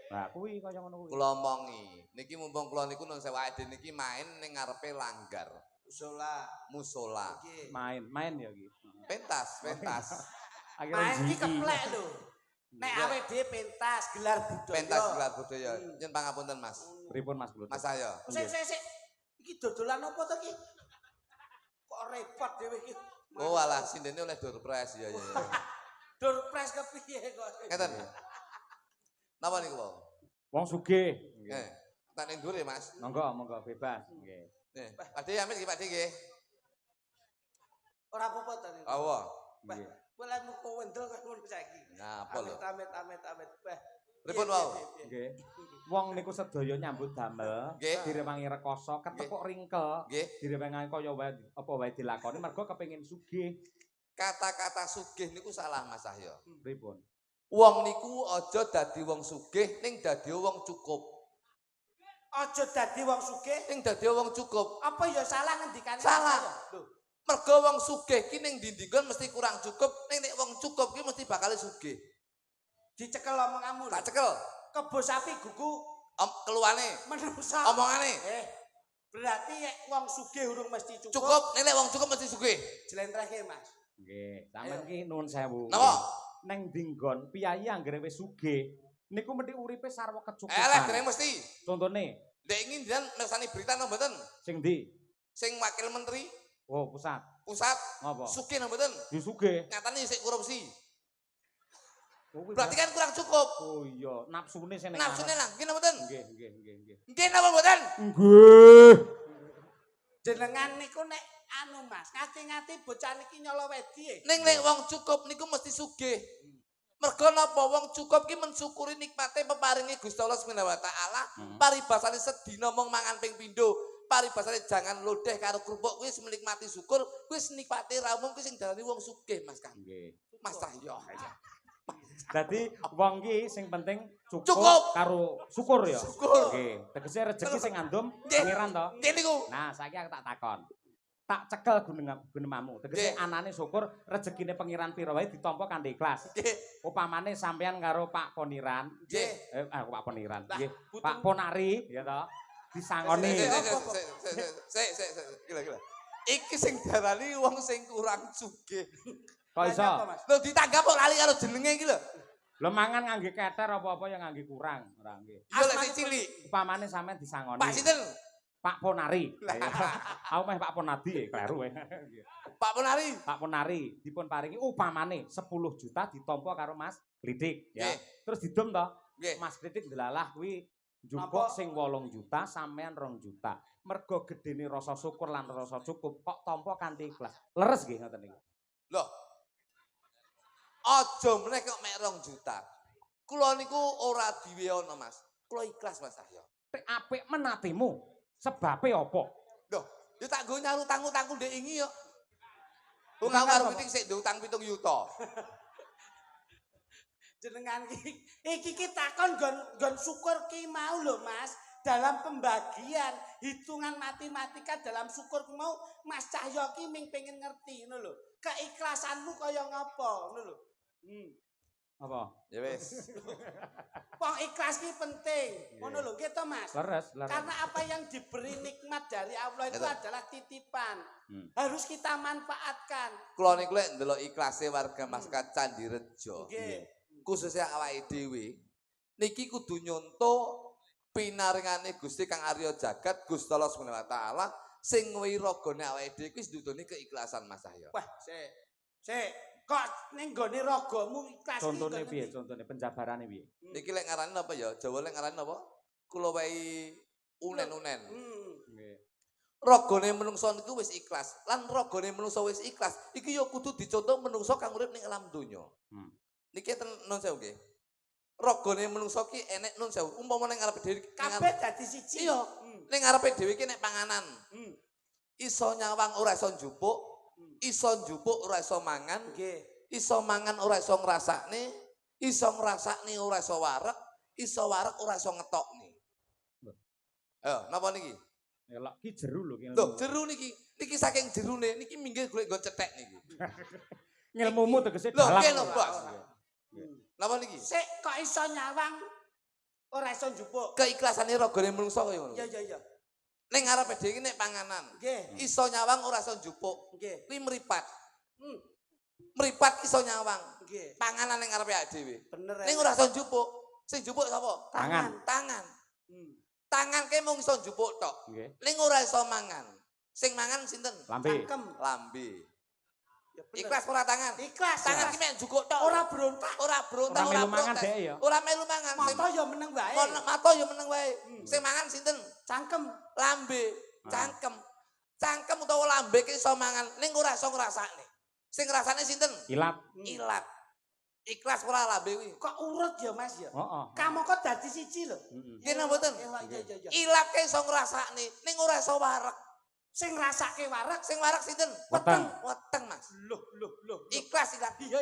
Lah kuwi kaya ngono kuwi. Kula omongi, niki mumpung kula niku nun sewu ade niki main ning ngarepe langgar, Usola. musola. Nggih. Main ya iki. Pentas, pentas. Akhirnya Main iki jiki. keplek lho. Nek Iya. awake dhewe pentas gelar budaya. Pentas gelar budaya. Yen pangapunten Mas. Pripun Mas Kluthuk? Mas ayo. Sik. Iki dodolan apa to iki? Kok repot dhewe iki. Oh alah sindene oleh door prize ya ya. Durpres kepiye kok. Ngeten. Napa niku, Pak? Wong sugih. Tak ning dhuwur ya, Mas. Monggo, monggo bebas. Nggih. Nih, Pak De amit iki Pak De nggih. Ora apa-apa to niku. Awa. Nggih. Boleh muka wendel kok ngono saiki. Napa lho? Amit. Wah. Pripun wau? Nggih. Wong niku sedaya nyambut damel, Nggih. direwangi rekoso, ketekuk ringkel, Nggih. direwangi kaya wae apa wae dilakoni mergo kepengin sugih. Kata-kata sugih niku salah Mas Cahyo. Pripun? Wong niku aja dadi wong sugih ning dadi wong cukup. Aja dadi wong sugih. Ning dadi wong cukup. Apa ya salah ngendikane? Salah. Lho, Mergo wong sugih ki ning ndi-ndi mesti kurang cukup, ning nek wong cukup ki mesti bakal sugih. dicekel omonganmu. Tak cekel. Kebo sapi gugu Keluane, menungso. omongane. Berarti nek wong sugih urung mesti cukup. Cukup, nek wong cukup mesti sugih. Jlentrehke, Mas. Nggih, sampeyan ki nuwun sewu. Napa? Neng dinggon piyai anggere wis sugih, niku mesti uripe sarwa kecukupan. Eleh dereng mesti. Contone, Ndek ingin dan mersani berita napa mboten? sing ndi? Sing wakil menteri Oh, pusat. pusat Ngapa? sugih napa mboten? Yo sugih. Nyatane isih korupsi. Oh, kuwi Berarti kan kurang cukup. Oh iya, nafsune sing ning Nafsune aras. lah, nggih napa mboten? Nggih. Nggih napa mboten? Nggih. Jenengan niku nek anu Mas, ngati-ngati bocah niki nyolo wedi. Ning nek wong cukup niku mesti sugih. Mergo napa wong cukup ki mensyukuri nikmate peparinge Gusti Allah Subhanahu wa taala. Paribasane sedina mung mangan ping pindho. Paribasane jangan lodeh karo kerupuk kuwi menikmati syukur, kuwi nikmati ra umum kuwi sing darani wong sugih Mas Kang. Nggih. Mas Cahyo. Dadi wong ki sing penting Cukup. cukup karo syukur ya. Syukur. Nggih. Tegese rejeki sing ngandum Nggih. pangeran to. Nggih niku. Nah, saiki aku tak takon. Tak cekel gunemamu. Tegese Nggih. anane syukur rezekine pangeran pira wae ditampa kanthi ikhlas. Nggih. Upamane sampean karo Pak Poniran, Nggih. Pak Poniran, Lah, nggih. Putun- Pak Ponari, ya toh. Disangoni. Gila. Iki sing darani wong sing kurang sugih. Kok iso? Nanya apa, Mas? Lho ditanggap kok lali karo jenenge iki lho. Lho mangan ngangge keter apa-apa yang ngangge kurang, ora nggih. Iya lek sing cilik. Upamane sampean disangoni. Pak sinten? Pak Ponari. Aku meh Pak Ponadi, kleru wae. Pak Ponari. Pak Ponari dipun paringi upamane 10 juta ditampa karo Mas Glidik ya. Nggih. Terus didom to. Nggih. Mas Glidik delalah kuwi njupuk sing 8 juta sampean 2 juta. Mergo gedene rasa syukur lan rasa cukup kok tampa kanthi ikhlas. Leres nggih ngoten niku. Loh. Aja meneh kok mek 2 juta. Kula niku ora diweana Mas. Kula ikhlas Mas Cahyo. Apik menatimu. Sebabe apa? Loh, yo tak nggo nyaru utang-utangku ndek ingi yo. Wong Utang karo apa, pitik sik ndek utang 7 yuta. Jenengan iki takon gon syukur ki mau lho Mas. Dalam pembagian hitungan matematika dalam syukur ki mau Mas Cahyo ki ming pengen ngerti ngono lho. Keikhlasanmu kaya ngapa ngono lho. Apa? Ya wis. Wong ikhlas ki penting. Ngono lho nggih to Mas. Leres. Karena apa yang diberi nikmat dari Allah itu Betul. adalah titipan. Harus kita manfaatkan. Kula niku lek ndelok ikhlase warga masyarakat Candi Rejo. Nggih. Khususnya awake dhewe niki kudu nyonto pinaringane Gusti Kang Arya Jagat Gusti Allah Subhanahu wa taala sing ngwehi ragane awake dhewe kuwi sedudune keikhlasan Mas Cahyo. Wah, sik. Kok ning gone ragamu ikhlas iki Contone ngono piye? iki? Contone penjabarane piye? Niki lek ngarani apa ya? Jawa lek ngarani apa? Kula wae unen-unen. Nggih. Ragane menungso niku wis ikhlas. Lan ragane menungso wis ikhlas, iki ya kudu dicontoh menungso kang urip ning alam donya. Niki enten nun sewu nggih. Ragane menungso ki enek nun sewu. Umpama ning ngarepe dhewe Kabeh dadi siji. iya. Ning ngarepe dhewe ki nek panganan. Iso nyawang ora iso njupuk. Iso njupuk ora iso mangan, Nggih. iso mangan ora iso ngrasakne, iso ngrasakne ora iso wareg ora iso ngetokne. Ayo, napa niki? Ya lak ki jeru lho ki. Loh, jeru niki saking jerune niki minggir golek nggon cetek niki. Ngilmumu tegese Loh, dalam. nggih lho, Bos. Napa niki? Sik kok iso nyawang ora iso njupuk. Keiklasane ragane menungso kaya ngono. Iya. Ning ngarepe dhewe nek panganan, Nggih. iso nyawang ora iso njupuk. Nggih. Kuwi mripat. Mripat iso nyawang. Nggih. Panganan ning ngarepe awake dhewe. Bener. Ning ora iso njupuk. Sing njupuk sapa? Tangan. Tangan. Hmm. Tangan ke mung iso njupuk tok. Nggih. Ning ora iso mangan. Sing mangan sinten? Lambe. Cangkem. Lambe. Ya bener. Ikhlas ora tangan? Ikhlas. Tangan ki mek njukuk tok. Ora berontak. Ora berontak, Ora ora melu mangan protes. dhek ya? Ora melu mangan. Sing Mata ya meneng wae. mata ya meneng wae. Sing mangan sinten? Cangkem. Lambe, cangkem. Cangkem utawa lambe ki iso mangan ning ora iso ngrasakne. Sing ngrasakne sinten? Ilat. Ilat. Ikhlas ora lambe kuwi. Kok urut ya Mas ya? Heeh. Kamu kok dadi siji lho. Nggih napa mboten? Iya. Ilat ke iso ngrasakne ning ora iso wareg. Sing ngrasake warak Sing wareg sinten? Weteng. Weteng, Mas. loh. Ikhlas ilat. Iya.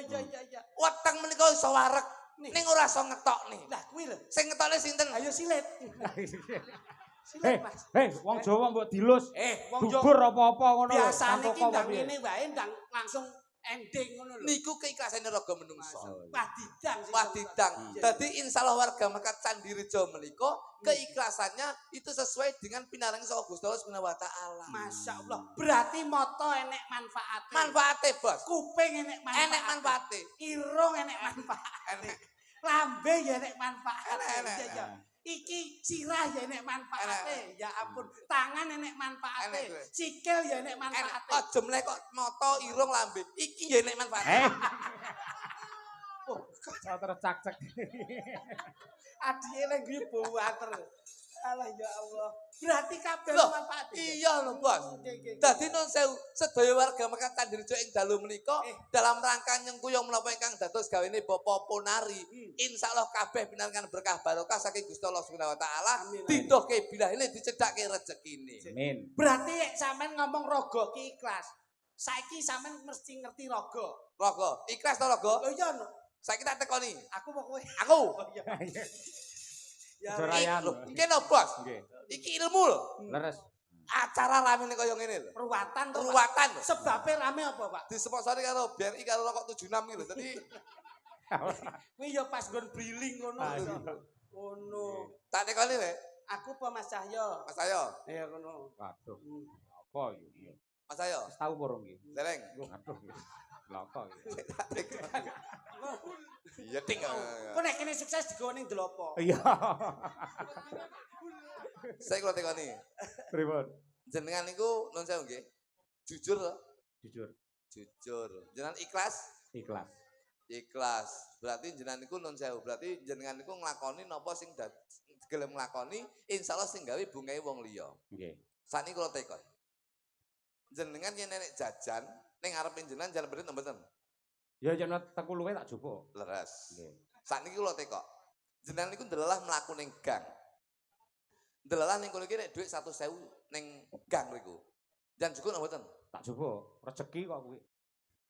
Weteng menika iso wareg Nih. ning ora iso ngetokne. Lah kuwi lho. Sing ngetokne sinten? Ayo silet. Hei, Silet Mas. wong Jawa mbok dilus. Wong yo Dubur apa-apa ngono lho. biasane Santoko ki apa ndang piye? ngene wae ndang langsung ending ngono lho. Niku keikhlasan raga menungso. Wadidang sing Wadidang. Iya. Dadi insyaallah warga masyarakat Candi Rejo menika keikhlasannya itu sesuai dengan pinaringan saka Gusti Allah Subhanahu wa taala. Masya Allah. Berarti moto enek manfaate. Manfaate, Bos. Kuping enek manfaate. Enek manfaate. Irung enek manfaate. Enek. Lambe ya enek manfaate. Enek. Iya. Iki sirah ya enek manfaate. Ya ampun. Tangan enek manfaate. Enek. Sikil ya enek Enek. manfaate. Aja meneh kok mata irung lambe. Iki ya enek manfaate. Terus cak-cak. Adike lek kuwi buater. Alah ya Allah. Berarti kabeh Loh, manfaat. iya lho, Bos. Nggih. Dadi nun sewu sedaya warga Mekan Candirejo ing dalu menika dalam rangka nyengkuyung menapa ingkang dados gawene Bapak Ponari. Insyaallah kabeh pinangan berkah barokah saking Gusti Allah Subhanahu wa taala. Didohke bilahine dicedhakke rezekine. Amin. Berarti sampean ngomong rogo ki ikhlas. Saiki sampean mesti ngerti rogo. Rogo, ikhlas to Rogo? Lho iya no. Saiki tak tekoni. Aku mau kowe. Aku. Oh iya. Ya. Sorayan. Lho, iki no, Bos. Nggih. Iki ilmu lho. Leres. Acara rame ning kaya ngene lho. Ruwatan to. Pak? Ruwatan lho. Sebabe rame apa, Pak? Disponsori karo BRI karo rokok 76 iki lho. Dadi Kuwi ya pas nggon briling ngono. Ah, iya. Ngono. tak tekoni rek. Aku apa Mas Cahyo? Mas Ayo. Ya ngono. Waduh. Apa iki? Mas Ayo. Wis tau porong iki. Dereng. Waduh. Lha apa iki? Iya ting. Kok nek kene sukses digawe ning Delopo. Iya. Saya kula tekoni. Pripun? Jenengan niku nun sewu nggih. Jujur to? Jujur. Jujur. Jenengan ikhlas? Ikhlas. Ikhlas. Berarti jenengan niku nun sewu. Berarti jenengan niku nglakoni napa sing gelem nglakoni, insyaallah sing gawe bungae wong liya. Nggih. Sani kula tekon. Jenengan yen nenek jajan ning ngarepin jenengan jalan bener mboten? Ya yen teku luwe tak jupuk. Leres. Nggih. Sakniki kula tekok. Jenengan niku ndelalah mlaku ning gang. Ndelalah ning kono iki nek dhuwit 100.000 ning gang mriku. Jan cukup mboten? Tak jupuk. Rezeki kok kuwi.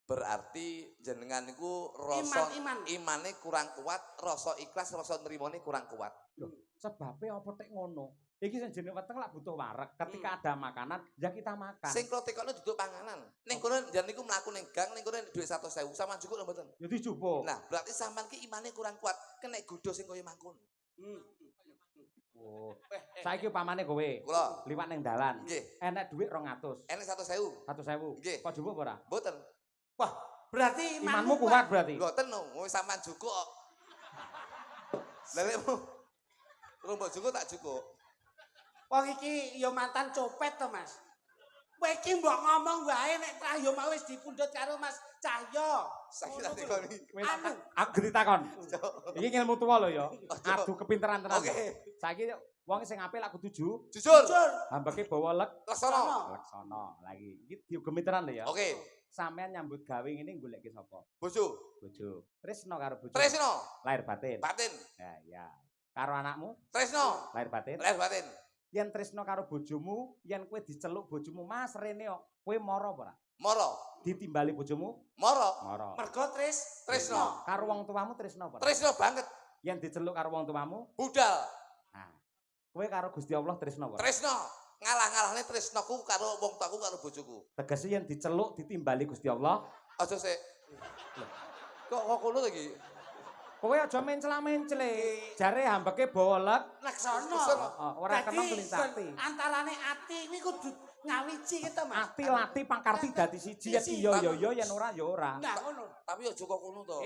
Berarti jenengan niku rasa imane kurang kuat, rasa ikhlas, rasa nrimane kurang kuat. Loh, sebabe apa tek ngono? Iki sing jenenge weteng lak butuh wareg. Ketika ada makanan, ya kita makan. Sing kula tekokno duduk panganan. Ning kono jan niku mlaku ning gang, ning kono dhuwit 100.000 sampean cukup mboten? Ya dijupuk. Nah, berarti sampean ki imane kurang kuat, kena godho sing kaya mangkono. Oh. Saiki upamane kowe Kula liwat ning dalan. nggih, Enek dhuwit 200. enek 100.000. 100.000. Nggih. Kok jupuk apa ora? Mboten. Wah, berarti Imanmu kuat berarti. Mboten no, wis sampean cukup kok. Lelemu. Rombok cukup tak cukup. Wong iki ya mantan copet to, Mas. Kowe iki mbok ngomong wae nek Cahyo mau wis dipundhut karo Mas Cahyo. Saiki tak tekoni. Anu, Aku ditakon. Iki ilmu tuwa lho ya. Cuk. Adu kepinteran tenan. Oke. Saiki wong sing apik lak kudu Jujur. jujur. hambeke bawa Laksana. laksana. Lagi iki digemiteran lho ya. Oke. Sampeyan nyambut gawe ngene goleki sapa? Bojo. Bojo. Tresno karo bojo. Tresno. Lahir batin. Batin. Ya, ya. Karo anakmu Tresno. lahir batin. Lahir batin. Yen tresno karo bojomu, yen kowe diceluk bojomu Mas Rene kok, kowe mara apa ora? Moro. Ditimbali bojomu? Moro. Mara. Mergo Tresno. Karo wong tuamu tresno apa? ora? Tresno banget. Yen diceluk karo wong tuamu, Budal. nah. Kowe karo Gusti Allah tresno apa? ora? Tresno. Ngalah-ngalahne tresnoku karo wong tuaku karo bojoku. Tegese yen diceluk ditimbali Gusti Allah, Aja sik. Kok ngono to iki? kowe aja mencela-mencele. Jare hambeke bawa laksana. ora kena ngelincati. Antarane ati kuwi kudu ngawiji kita, Mas. Ati lati pangkarti dadi siji yen iya ya ya yen ora ya ora. Nah, ngono. Tapi aja kok ngono to.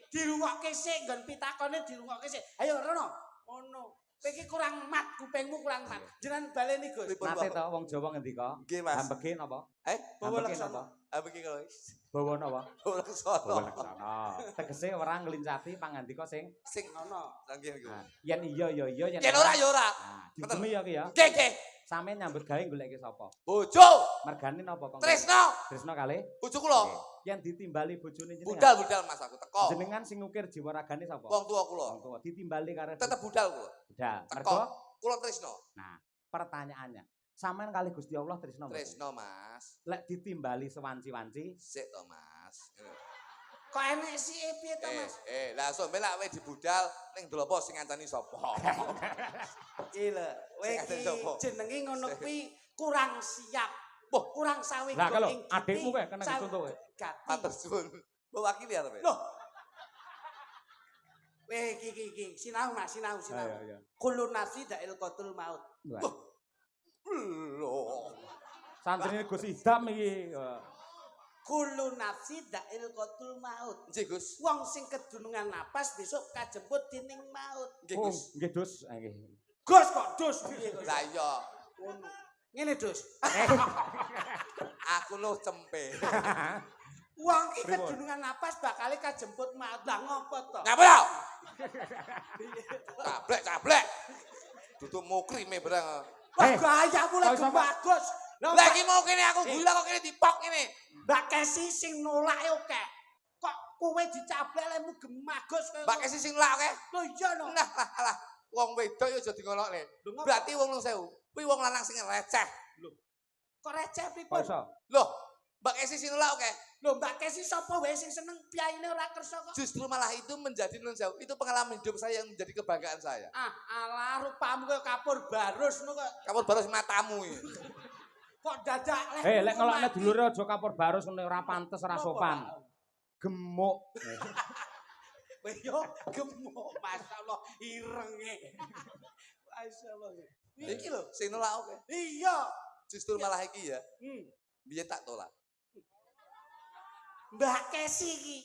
Dirungokke sik nggon pitakone dirungokke sik. Ayo Rono. Ngono. Kowe iki kurang mat, kupingmu kurang mat. Jenengan baleni, Gus. Nate to wong Jawa ngendika? Nggih, Mas. Hambeke napa? Bawa Hambeke laksana. napa? Apa iki kok? Bawa napa? Bawa laksana. Bawa laksana. Tegese ora ngelincati pangandika sing Sing Ngono. nggih niku. nah, yen iya ya iya Yen ora ya ora. Nah, digemi ya ki ya. Nggih, nggih. Sampeyan nyambut gawe goleki sapa? Bojo. Mergane napa kok? Tresno. Tresno kalih. Bojo kula. Yen ditimbali bojone jenengan. Budal-budal Mas aku teko. Jenengan sing ngukir jiwa ragane sapa? Wong tua kula. Wong tuwa. Ditimbali karo Tetep budal kula. budal. Teko. Mergo Kula tresno. nah, pertanyaannya, sampean kali Gusti Allah tresno mboten? Tresno, Mas. Lek ditimbali sewanci-wanci, Sik to, Mas. Kok enek sih piye to, Mas? Lah sampe lak kowe dibudal ning Delopo sing ngancani sapa? Iki lho, kowe Sing ate iki sapa? jenenge ngono kuwi kurang siap. Wah, Kurang sawi lah kalau ing giti, adikmu kae kena sawi dicontoh kowe. gati. matur suwun. Mewakili arep. Loh. Iki sinau Mas, sinau. Iya. Kullu nafsi da'il qatul maut. Loh. Santrine Gus Idam iki. Kullu nafsi da'il qatul maut. Nggih, Gus. Wong sing kedunungan napas besok kajemput dening maut. Nggih, Oh, Gus. nggih Dus, nggih. Gus kok dus piye Gus? Lah iya, Ngono. Ngene dus. aku lu cempe. Wong iki Pripun? kedunungan napas bakal kajemput maut. Lah ngopo to? Ngapa ya? Cablek. Tutuk mukrime barang. Wah gaya mulai kok iso, Pak? bagus. Lah iki mau kene aku gula kok kene dipok kene. Mbak Kesi sing nolak oke. Kok kowe dicablek lemu gemagus kowe. Mbak Kesi sing lak oke. Lho iya no. Nah, alah. Wong wedok yo aja dingolokne. Lho, ngapa? Berarti wong 1000. Kuwi wong lanang sing receh. Kok receh Kok pripun? iso? Loh, Mbak Kesi sing lak oke. Lho Mbak Kesi sapa wae sing seneng piyaine ora kersa kok. Justru malah itu menjadi nun sewu. Itu pengalaman hidup saya yang menjadi kebanggaan saya. Ah, alah rupamu kaya kapur barus ngono kok. Kamu baru matamu iki. Kok dadak leh. Lek ngelokne dulure aja kapur barus ngene ora pantes ora sopan. Gemuk. Kowe yo gemuk, masyaallah irenge. Masyaallah. Iki lho. Sing nolak oke. Iya. Justru malah iki ya. Hmm. Biyen tak tolak. Mbak Kesi iki.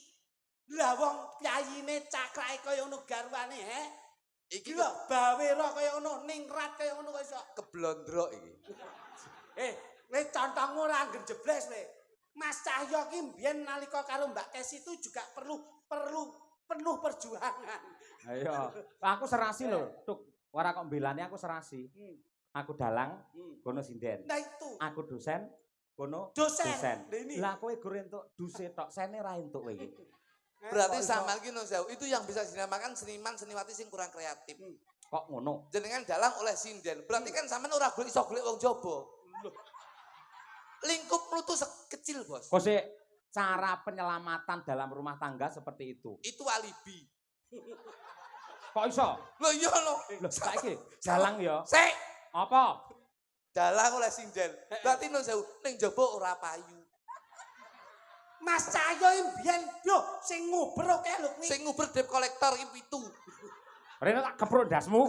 Lah wong piyayine cakrake kaya ngono garwane, he? Iki Iki lho bawera kaya ngono, ningrat kaya ngono kok iso. keblondrok iki. Le contongmu ora anggen jebles le. Mas Cahyo ki mbiyen nalika karo Mbak Kesi itu juga penuh perjuangan. Ayo, aku serasi lho, Tuk. Ora kok mbelani aku serasi. Aku dalang, kono sinden. Nah itu. Aku dosen, kono Dosen. Lah ini. Lah kowe gur entuk duse tok, sene ra entuk kowe iki. Berarti sama iki nun sewu. Itu yang bisa dinamakan seniman seniwati sing kurang kreatif. Kok ngono? Jenengan dalang oleh sinden. Berarti kan sampean ora golek iso golek wong jaba. Lingkup lu tuh kecil, Bos. Kok sih cara penyelamatan dalam rumah tangga seperti itu? Itu alibi. Kok iso? Loh iya lho. Loh, saiki dalang ya. Sik, Apa? dalang oleh sinden. Berarti nun sewu ning jaba ora payu. Mas Cahyo mbiyen yo sing nguber oke lho kuwi. Sing nguber debt collector iki pitu. Rene tak kepruk ndasmu.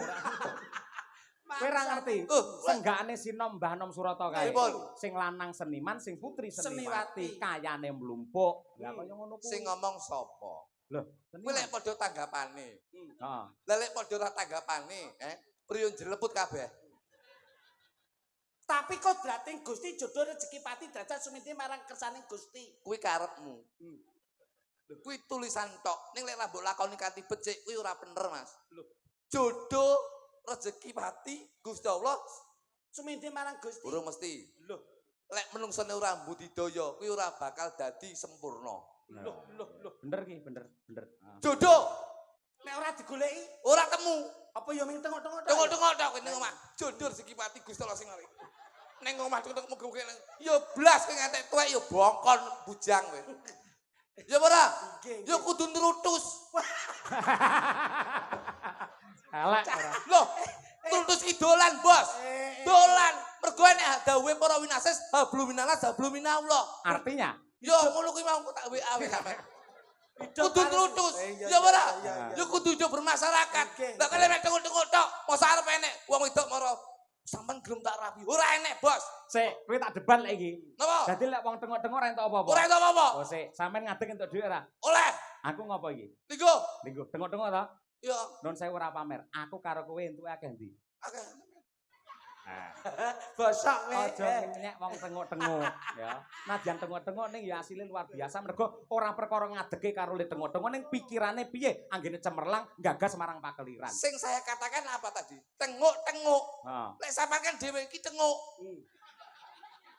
Kowe ora ngerti. Oh, Senggakane sinom Mbah Nom Surata kae. Pripun? Sing lanang seniman, sing putri Seniwati. seniwati, kayane mlumpuk. Lah kaya ngono kuwi. Sing ngomong sapa? Lho, Kuwi lek padha tanggapane. Heeh. Lah lek padha ora tanggapane, priyo jeleput kabeh. Tapi kodrating Gusti jodoh rezeki pati derajat sumiti marang kersane Gusti. Kuwi karepmu. Kuwi tulisan tok. Ning lek ra mbok lakoni kanthi becik kuwi ora bener, Mas. Lho. Jodoh rezeki pati Gusti Allah Sumiti marang Gusti. urung mesti. Lho, Lek menungsane ora mbudidaya kuwi ora bakal dadi sempurna. lho. Bener ki, bener. Ah. Jodoh Nek ora digoleki, ora temu. apa ya ming tengok-tengok tok? Tengok-tengok tok ning omah. Jodoh rezeki pati Gusti Allah sing ngari. Ning omah tengok muga-muga ya blas kowe ngantek tuwek ya bongkon bujang kowe. Ya ora? Nggih, Ya kudu nurutus. Elek ora. Loh, nurutus ki dolan, Bos. Dolan. Mergo nek dawuhe para winasis hablum minanas hablum minallah. Artinya, Ya ngono kuwi mau tak WA sampe. Hidup Kudu harus- nurutus. Iya, Ya ora? iya. Ya kudu hidup bermasyarakat. Oke. Lah kale mek tengok-tengok tok, mosok arep enek wong wedok mara sampean gelem tak rapi. Ora enek, Bos. sik kowe tak debat lek iki. Napa? Dadi lek wong tengok-tengok ora entuk apa-apa. Ora entuk apa-apa. Oh, sik, sampean ngadeg entuk dhuwit ora? Oleh. Aku ngopo iki? Linggo. Linggo, tengok-tengok ta? Ya, Non sewu ora pamer. Aku karo kowe entuke akeh ndi? akeh. Nah, Bosok kowe. aja nyek wong tengok-tengok ya. Nadyan tengok-tengok ning ya asile luar biasa mergo ora perkara ngadege karo le tengok-tengok ning pikirane piye anggene cemerlang gagas marang pakeliran. Sing saya katakan apa tadi? Tengok-tengok. Heeh. Lek sampean kan dhewe iki tengok.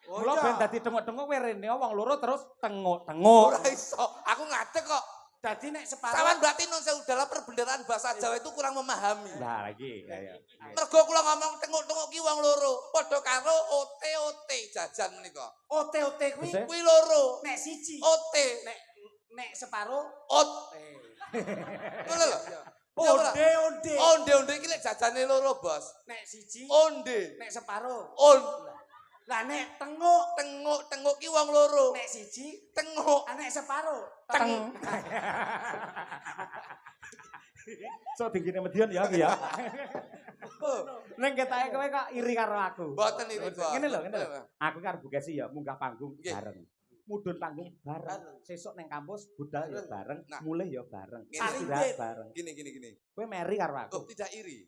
Mula ben dadi tengok-tengok kowe rene wong loro terus tengok-tengok. Ora iso. Aku ngadeg kok. Dadi nek separuh Sampeyan berarti nun sewu dalam perbendaharaan bahasa Jawa itu kurang memahami. Lah lagi ya. Mergo kula ngomong tengok-tengok ki wong loro, padha karo OT jajan menika. OT kuwi Bisa? Kuwi loro. nek siji. OT. Nek separuh Ot. Ngono lho. Ya ora? onde. Onde-onde iki lek jajane loro, Bos. Nek siji, Onde. nek separuh. On. Lah nek tengok, Tengok-tengok ki wong loro. nek siji, Tengok. nek separuh. Teng. So tingine medion ya iki ya. Ning ketake kowe kok iri karo aku. Mboten iri, Bos. Ngene lho. Aku karo Bu Kesi ya munggah panggung Nggih. bareng. Mudhun panggung bareng. Sesuk ning kampus budal ya bareng, Nah. mulih ya bareng. Saling Istirahat bareng. Gini. Kowe meri karo aku. Oh, tidak iri.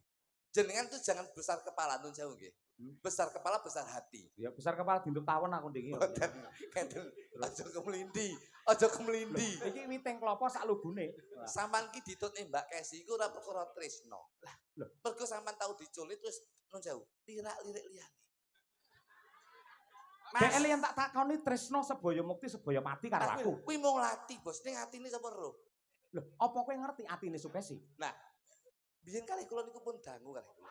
Jenengan tuh jangan besar kepala nun sewu nggih. Besar kepala, besar hati. Ya besar kepala dintup tawon aku ndek iki. Kenten aja kemlindi, aja kemlindi. Iki witeng klopo sak lubune. Sampean ki ditut Mbak Kesi iku ora perkara tresno. Lah, mergo sampean tau diculik terus nun jauh, lirak-lirik liyane. Dek yang tak takoni tresno sebaya mukti sebaya mati karo aku. Kuwi mung lati, Bos. Ning atine sapa ro? Lho, apa kowe ngerti atine Sukesi? Nah, biyen kali kula niku pun dangu kali kula.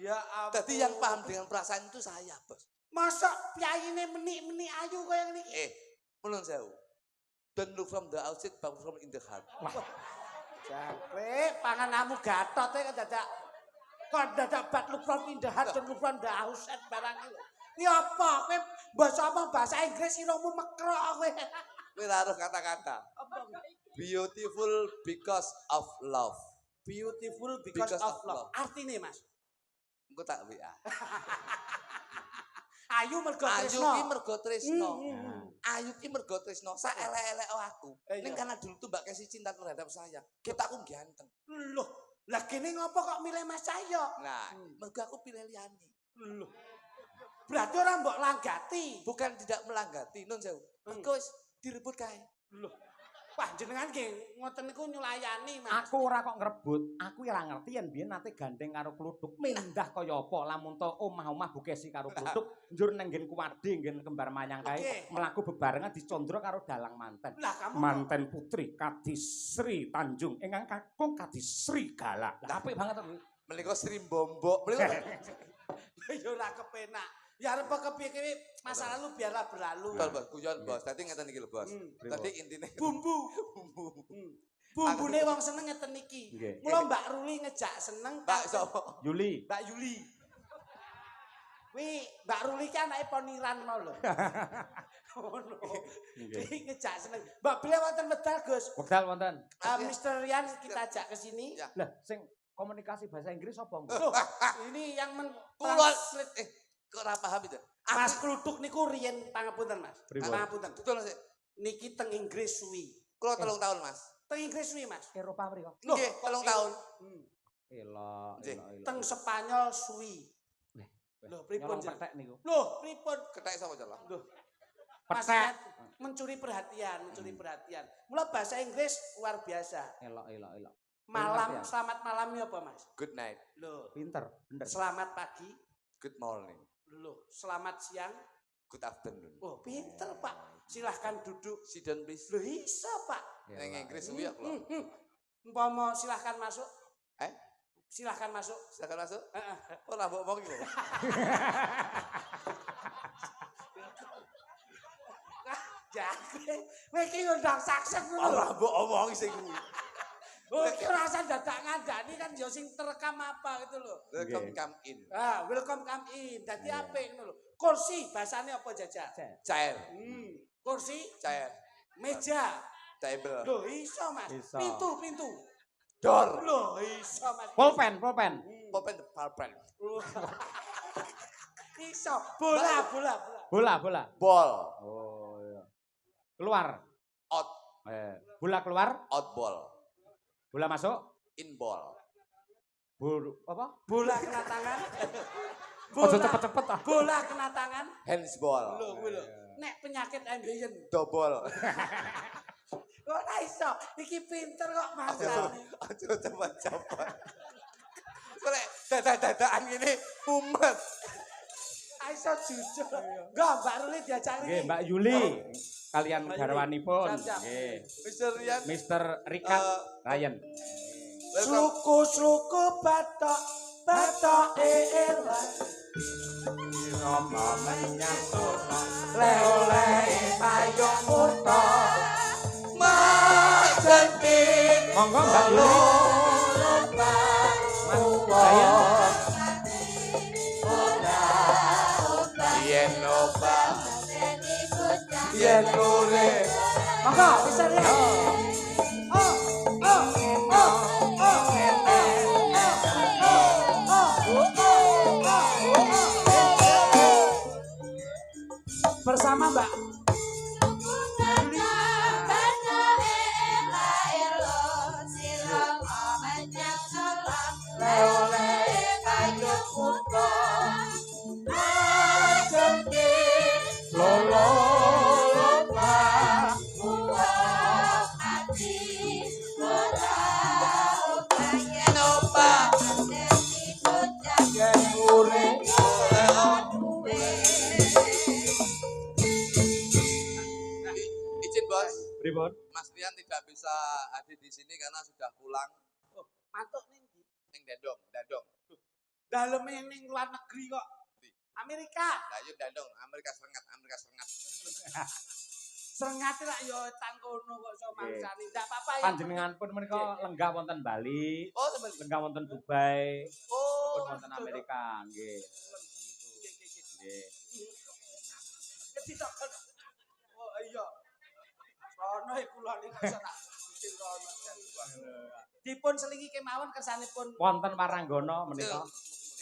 Ya ampun. Jadi yang paham dengan perasaan itu saya, Bos. Masa piyayine menik-menik ayu kaya ngene iki? Menurut saya, don't look from the outside, but from in the heart. Jangkrik, pangananmu gatot kan dadak. Kok dadak bad look from in the heart, don't look from the outside barang iki. Ini apa? Kowe basa apa bahasa Inggris iramu mekrok kowe. Kowe naruh kata-kata. Beautiful because of love. Beautiful because of love. Artine, Mas? Engko tak WA. Ayu mergo Ayu tresno. ki mergo tresno. Hmm. Ayu ki mergo tresno. Sak elek-elek aku. Ning karena dulu tuh Mbak Kesi cinta terhadap saya. Kita aku ganteng. Loh, lah kene ngopo kok milih Mas Cahyo? Nah, mergo aku pilih liyane. Loh. Berarti orang mbok langgati. Bukan tidak melanggati, nun jauh. Mergo wis direbut kae. Loh. Wah, jenengan nggih ngoten niku nyulayani, Mas. Aku ora kok ngrebut. Aku ora ngerti yen biyen nate gandeng karo kluduk. Mindah kaya apa lamun to omah-omah Bukesi karo kluduk njur nang nggen kuwade nggen kembar mayang kae mlaku bebarengan dicondro karo dalang manten. Lah kamu Manten putri Kadisri Tanjung ingkang kakung Kadisri Galak. Lah apik banget to. Menika Sri Bombok. Menika ya ora kepenak. Ya arep kepiye-piye masa lalu biarlah berlalu. Betul, Bos. Guyon, Bos. Dadi ngeten iki lho, Bos. Dadi intine Bumbu. Bumbune wong seneng ngeten iki. Mula Mbak Ruli ngejak seneng Mbak sapa? Yuli. Mbak Yuli. Wi, Mbak Ruli ki anake poniran mau lho. Ngono. Iki ngejak seneng. Mbak beliau wonten wedal, Gus. Wekdal wonten. Mr. Rian kita ajak ke sini. Lah sing komunikasi bahasa Inggris apa enggak? Loh, ini yang Kulon kok ora paham itu. Mas Kluduk niku riyen pangapunten, Mas. Pripun? Pangapunten. Betul sih. Niki teng Inggris suwi. Kula 3 tahun, Mas. Teng Inggris suwi, Mas. Eropa mriko. Loh, Nggih, kok 3 tahun. Elok, Nggih. elok. Teng Spanyol suwi. Loh, pripun? Nyolong petek niku. Loh, pripun? Ketek sapa celah? Loh. Mas Petek. Rian mencuri perhatian, perhatian. Mula bahasa Inggris luar biasa. Elok, elok, elok. Malam, Pinter ya? selamat malamnya apa, Mas? Good night. Loh, Pinter, bener. selamat pagi. Good morning. Loh, selamat siang. Good afternoon. Oh, pinter, Pak. Silahkan duduk. Sit down, please. Loh, bisa, Pak. Ning Inggris kuwi kok. Umpama silahkan masuk. Eh? Silahkan masuk. Silakan masuk. Heeh. Ora mbok omong iki. Jangkrik. Kowe iki ndang saksen ngono. Ora mbok omong sing kuwi. Oh, iki rasa dadak ngandani kan ya sing terekam apa gitu loh. Welcome come in. Welcome come in. Dadi apik ngono lho. Kursi bahasane apa jajak? Chair. Kursi, Chair. meja. Table. Loh, iso, Mas. Iso. Pintu. Door. Loh, iso, Mas. Pulpen, pulpen. Open the pulpen. Iso. Bola. Bola, bola. Ball. Oh iya. Keluar. Out. Bola keluar, Out ball. bola masuk. In ball. Apa? Bola kena tangan. Ojo cepet-cepet ah. Bola kena tangan. Hands ball. Loh, kuwi lho. Nek penyakit ambeien. Double. Kok ora iso? Iki pinter kok masane. Aja coba-coba. Korek dadak-dadakan ngene umet. Iso jujur. Enggak, Mbak Ruli diajak Nggih, iki. Mbak Yuli. Kalian Mbak Yuli. garwanipun. Siap-siap. Nggih. Mr. Rian. Mr. Rikat Ryan. Welcome. Suku batok elah. Roma menyatu. Lele payung muto. Majentik. Monggo Mbak Yuli. Mas Ryan. Yen oba. Yen ure. Monggo bisa lihat. Bersama Mbak tidak bisa hadir di sini karena sudah pulang Oh, mantuk ning ndi? ning Dandong, Dandong. Daleme ning luar negeri kok. Amerika. Lah yo Dandong, Amerika Serengat, Amerika Serengat. Serengat lak yo tang kono kok iso mangsani. Ndak apa-apa ya. Panjenengan pun menika lenggah wonten Bali, Oh, sampeyan. lenggah wonten Dubai, Oh, pun wonten Amerika, nggih. Nggih. Oh iya. Sono kula niku iso tak bikin rono jan. Dipun selingi kemawon kersanipun Wonten Waranggana menika.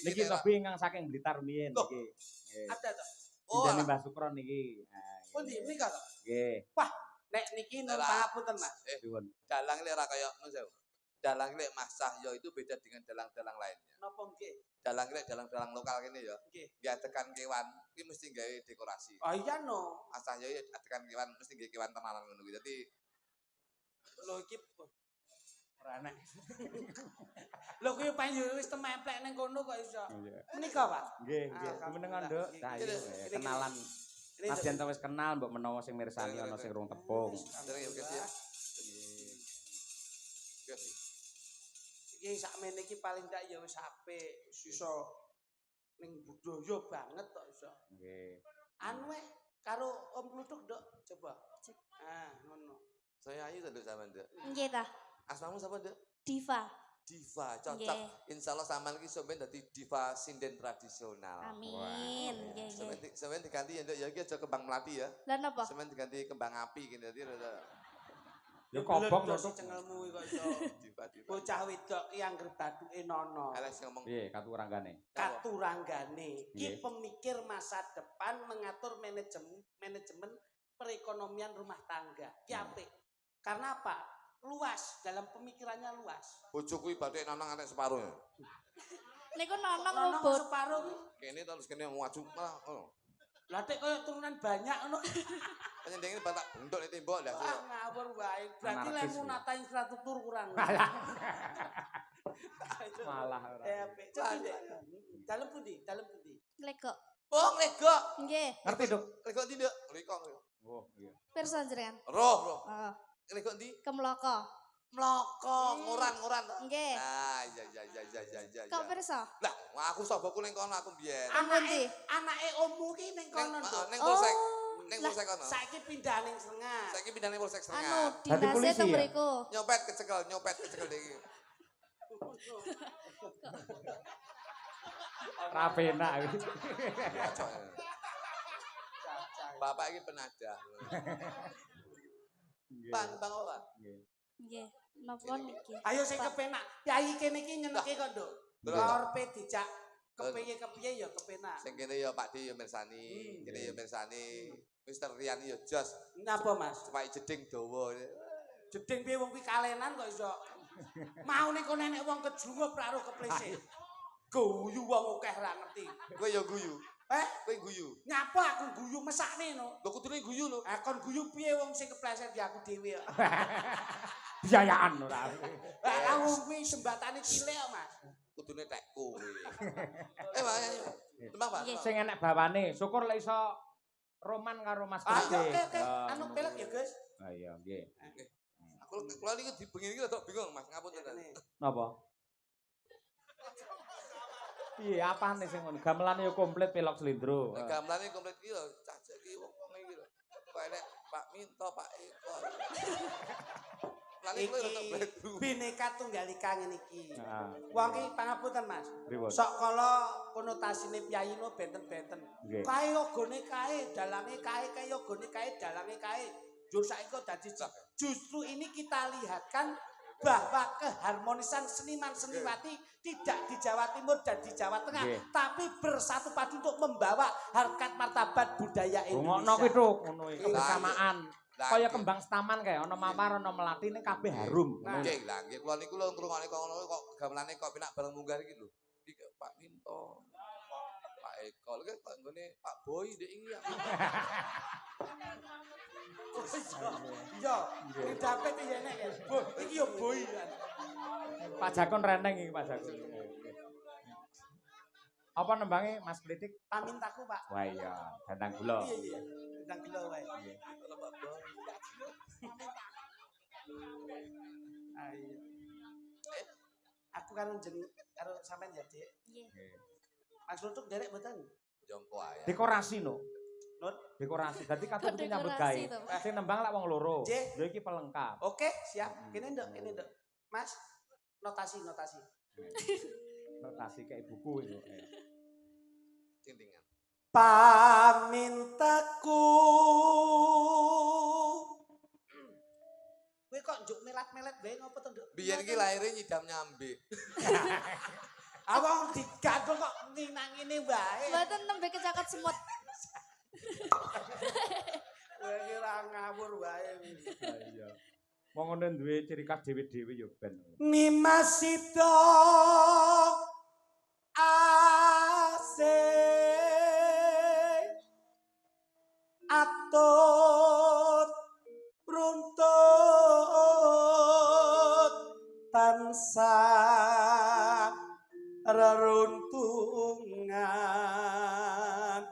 Niki Niki tobi ingkang saking Blitar mbiyen Loh. niki. Nggih. ada to. Oh, Dinten Mbah Sukron niki. Pundi nika to? Nggih. Nek niki nun Lah. pangapunten Mas. Nuwun. dalang ini ora kaya ngono sewu. Dalang ini Mas Cahyo itu beda dengan dalang-dalang lainnya. Napa nggih? Dalang ini dalang-dalang lokal kene ya. Nggih. Ya tekan kewan iki mesti gawe dekorasi. Oh iya no. Mas Cahyo ya tekan kewan mesti gawe kewan tenanan ngono kuwi. Dadi Lho iki ora enak. Lho kuwi panjenengan wis tememplek ning kono kok iso. Iya. Menika, Pak. Nggih, nggih. Menengan, Nduk. Nah, Ini, iya, ini, kenalan. Ini Nadyan wis kenal mbok menawa sing mirsani ana sing rung tepung. jenenge ya guys ya. Guys. iki sakmene iki paling ndak ya wis apik, wis iso ning budaya banget kok iso. Nggih. Anu karo Om Plutuk, Dok, coba. Ah, ngono. Saya Ayu Nduk sampean, Nduk. Nggih ta. Asmamu sapa, Nduk? Diva. Diva, cocok. Nggih. Insyaallah sampean iki sampean dadi diva sinden tradisional. Amin. Nggih, nggih. Sampean diganti ya, Nduk. Ya iki aja kembang melati ya. Lah napa? Sampean diganti kembang api gini dadi rada Ya kobong lho, sing Tuk. cengelmu kok iso. diva-diva. Bocah wedok ki anggere bathuke nono. Alex ngomong Piye katuranggane? Katuranggane Nggih. ki pemikir masa depan mengatur manajemen perekonomian rumah tangga. Ki apik. Karena apa? Luas, dalam pemikirannya luas. bojo kuwi bathike nanang arek separo ya. Niku nonong Nono ngubut. separuh ki. Kene terus kene maju malah ngono. Lah tek koyo turunan banyak ngono. Penyendenge batak bentuk ning tembok lah. Ah ngawur wae. Berarti Anarkis, lemu ya. nata infrastruktur kurang. Malah ora. Apik. Coba Dek. Dalem pundi? Dalem pundi? Lego. Oh, lego. Nggih. Ngerti, Duk? Lego ndi, Nduk? Lego. Oh, iya. Pirsa jenengan? Roh. Heeh. Lego ndi? Kemloko. Mloko, ngoran-ngoran. Nggih. Ah, iya. Kok pirsa? Lah, aku soboku ning kono aku biyen. Anake ommu ki ning kono, Dok. Ning polsek. Oh, Ning lah, polsek kono. Saiki pindah ning Sengat. Saiki pindah ning polsek Anu, Serengat. Dadi dinase polisi teng ya? mriku. Nyopet kecekel iki. Ra penak iki. Kacau. Bapak iki penadah. Nggih. Bang ora? Nggih. Nggih. Napa niki? Ayo sing kepenak. Kyai kene iki nyenengke kok, Nduk. Terus? Korpe dijak kepiye-kepiye ya kepenak. Sing kene ya Pak Di ya mirsani, kene ya mirsani. Mister Rian ya jos, Napa, Mas? cepake jeding dawa. Jeding piye wong kuwi kalenan kok iso. Mau ning kono enek wong kejlungup ra ro keplesek. Guyu wong akeh ra ngerti. Kowe ya guyu. Kowe guyu. Nyapa aku guyu mesakne no. Lho kudune guyu lho. Kon guyu piye wong sing kepleset ya aku dhewe kok. Biayaan ora. Lah wong kuwi sembatane cilik kok, Mas. Kudune tekku kowe. Pak, ayo. Tembang, Pak. Nggih. Sing enek bawane, syukur lek iso roman karo Mas Ayo Kudus. oke. Anu pelek ya, Gus. Ah iya, nggih. Kula niku dibengi iki rada bingung, Mas. Ngapunten. Napa? Piye apane sing ngono? Gamelane yo komplit pelok slendro. Nek gamelane komplit iki lho, cacak iki wong iki lho. Kok enek Pak Minto, Pak Eko. Lali kowe rada bledru. Bineka Tunggal Ika ngene iki. Heeh. Wong iki pangapunten, Mas. Pripun? Sok kala konotasine piyayi no benten-benten. Nggih. Kae yogane kae, dalange kae, kae yogane kae, dalange kae. Jur saiki kok dadi justru ini kita lihatkan bahwa keharmonisan seniman seniwati tidak di Jawa Timur dan di Jawa Tengah, Nggih. tapi bersatu padu untuk membawa harkat martabat budaya Rungokno Indonesia. kuwi Tuk, ngono iki Lah, kebersamaan. Lah, Kaya nggih. kembang setaman kae ana mawar ana melati ning kabeh harum. Nah. Nggih, lah nggih kula niku lho ngrungokne kok ngono kok gamelane kok penak bareng munggah iki lho. Iki Pak Minto. Pak Eko, lho kok nggone Pak Boy ndek iki ya. Iya, ini dapet iki enek ya. Boh, iki yo boy kan. Pak Jakun reneng iki Pak Jakun. Apa nembange Mas Kritik? Pamintaku, Pak. Wah iya, dandang gula. Iya. Ndang gelo wae. Ayo. Aku karo karo sampean ya, Dik. Nggih. Mas Lutuk derek mboten? Jongko ae. Dekorasi no. Nur. Dekorasi. Dadi katut Kok nyambut dekorasi gawe. to? Sing nembang lak wong loro. Nggih. Lha iki pelengkap. Oke, siap. Kene nduk, kene nduk. Mas, notasi. Notasi kayak buku itu. Tintingan. Pamintaku. Kowe kok njuk melat-melet bae ngopo to, Nduk? Biyen iki lahire nyidam nyambe. Awang digandul kok nang ngene wae. Mboten nembe kecakot semut. Kowe iki ra ngawur wae. Iya. Wong ngono duwe ciri khas dhewe-dhewe ya ben. Nimasida asih atut runtut tansah reruntungan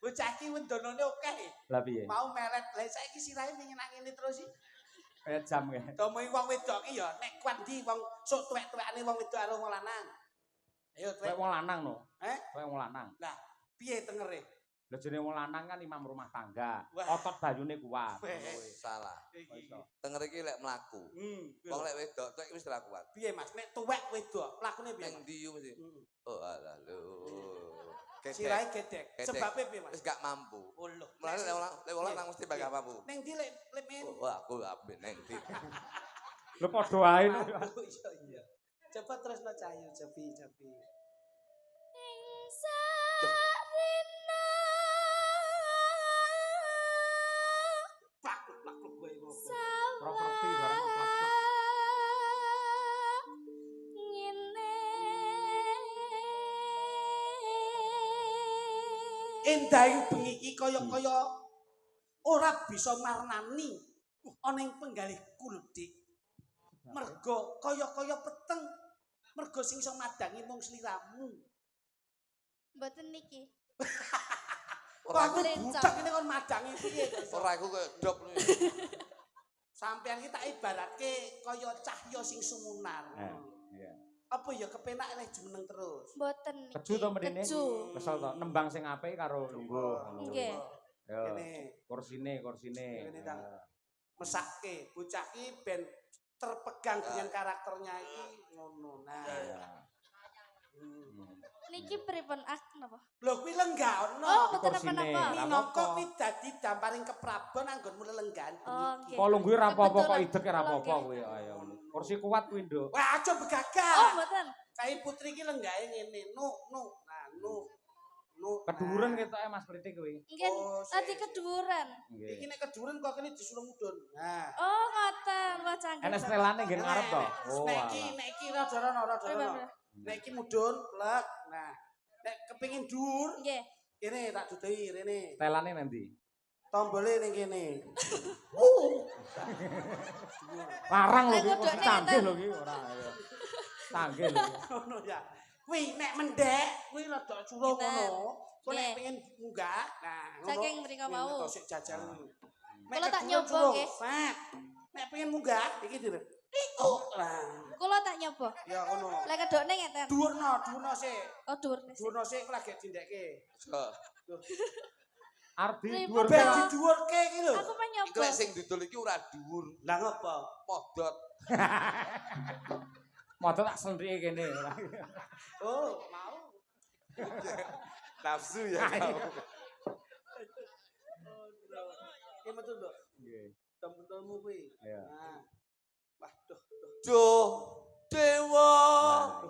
bocah iki wendonane akeh. Lah piye? Mau melet. Lah saiki sirahe pengen nang ngene terus iki. Kayak jam ya. Domoki wong wedok iki ya nek kuat ndi wong sok tuwek-tuwekane wong wedok karo wong lanang. Ayo tuwek. Kayak wong lanang no. Heh? Kayak wong lanang. Lah, piye tengere? Lah jenenge wong lanang kan imam rumah tangga. Wah. Otot bayune kuat. Salah. Iki. Tenger iki lek mlaku. Wong lek wedok tek wis ora kuat. Piye Mas? Nek tuwek wedok, lakune piye? Ning ndi yo mesti. Hmm. Oh alah lho. Sirahe gedek. Sebabe piye Mas? Wis gak mampu. Oh lho. Mulane lek wong lanang mesti gak mampu. Ning ndi lek men? Oh aku ambil ning ndi. Lho padha wae. Oh, iya. Coba terusno Cahyu, Jabi. Ing sarina Plak-plak kowe ngopo. Properti barang keplak-plak. ngene Endahing bengi iki kaya-kaya ora bisa marnani ana ing penggalihku lho, Dik. Mergo kaya-kaya peteng. Mergo sing iso madangi mung sliramu. mboten niki. Ora Aku budak ini kon madangi piye kok iso? ora aku koyo dop. Sampeyan iki tak ibaratke kaya cahya sing sumunar. Iya. Apa ya kepenak leh jumeneng terus. Mboten niki. Keju to mrene? Keju. Kesel to nembang sing apik karo lungguh. Nggih. Yo. Kene Kursine. Kene, Kang. Mesake bocah iki ben terpegang dengan karakternya iki ngono. Nah. Iya. Niki pripun napa? Lho kuwi lenggah ono. Oh, mboten Kursine. apa-apa. Minangka kuwi dadi damparing keprabon anggonmu lelenggan. Oh, nggih. Kok lungguhe ra apa-apa kok Kebetulan ideke ra apa-apa kula kuwi ayo. Kursi kuat kuwi, Nduk. Wah, aja begagah. Oh, mboten. Cai putri iki lenggahe ngene. Nu. Nah, nu. Keduren ketoke Mas Priti kuwi. Nggih, Oh, tadi sik. keduren. Iki Nggih. nek keduren kok kene disuruh mudun. Nah. Oh, ngoten. Wah, canggih. Enes telane nggih ngarep to. Oh. Nek iki rada rono. Pripun? Nek iki mudun, plek. Nah, nek kepengin dhuwur, Nggih. kene tak dudohi rene. Telane nanti. Tombole ning kene. Larang lho Nek iki ngudukne canggih ngeten. lho iki ora. Canggih lho. Ngono ya. Kuwi nek mendek, kuwi rada suruh Ngeten. ngono. Kok nek Nggih. pengen munggah, nah ngono. Saking mriko mau. Ngetos sik jajal. Kula tak nyoba, nggih. Nek pengen munggah, iki dire. Iku. Nah, Kula tak nyoba. ya ngono. Lek kedokne ngeten. Dhuwurno sik. Oh, dhuwur. sih. Dhuwurno sik lagi dindekke. Ardi Pripun, dhuwur Ben Pak? didhuwurke iki lho. Aku mah Iku nyoba. lek sing didol iki ora dhuwur, Lah ngopo? podot. Moto tak sendrike kene. Oh, mau. Nafsu ya kau. Ki metu, Nduk. Nggih. Tem-temmu kuwi. Iya. Nah. Wah, duh. Duh, dewa.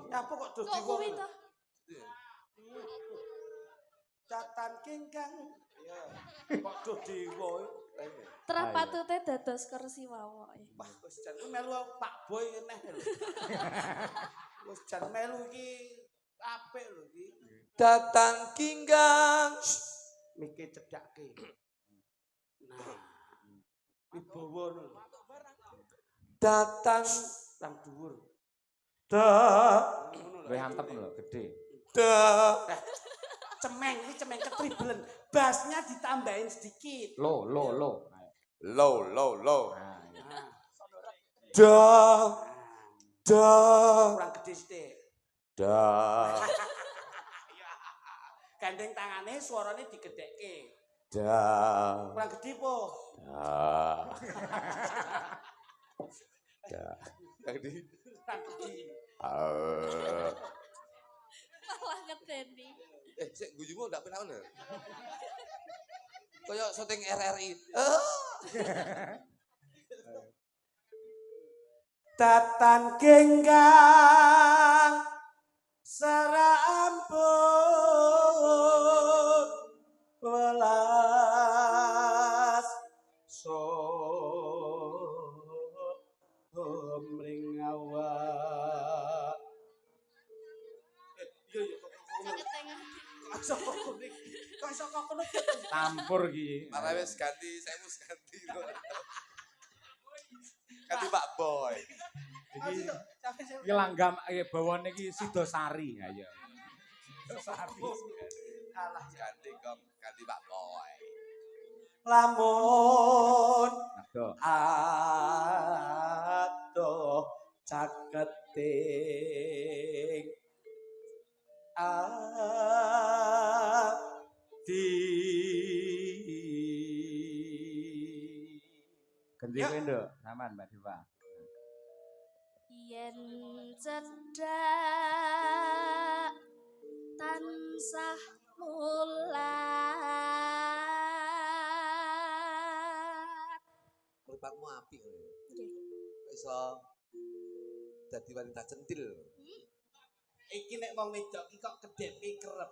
Apa kok duh Kok diwo? kuwi to? Catan kingkang. Ya. Kok duh diwo? Trapatute dados kursi wawoke. Wah, wis jan ku melu Pak Boy neh lho. Wis jan melu iki apik lho iki. Datang kinggang. Mike cedhakke. Nah. Wibawa lho. Datang Nang dhuwur. Dak. Luwih antep lho, gedhe. da. cemeng, ini cemeng ketribelen. Bassnya ditambahin sedikit. Lo. Low. Nah, ya. Nah, Da. kurang gede sithik. Da. Gandeng tangane suarane digedhekke. Da. Kurang gede po. Da. Tadi. Kurang gede. Malah ngeteni. Sik guyumu ndak penaon lho. Kayak syuting RRI. Tatan genggang serambut welas somring awak. Kok iso kok kono. Campur iki. Malah wis ganti, saya mus ganti. Ganti Pak Boy. Iki langgam bawane iki Sidosari ya. Sidosari. Alah Ganti kok ganti Pak Boy. lamun Aduh. adoh caketing ati Ganti kowe nduk, aman Mbak Diva. Yen cedak tansah mulat. Mripatmu apik lho. Nggih. Iso dadi wanita centil. iki nek wong wedok iki kok kedepe kerep.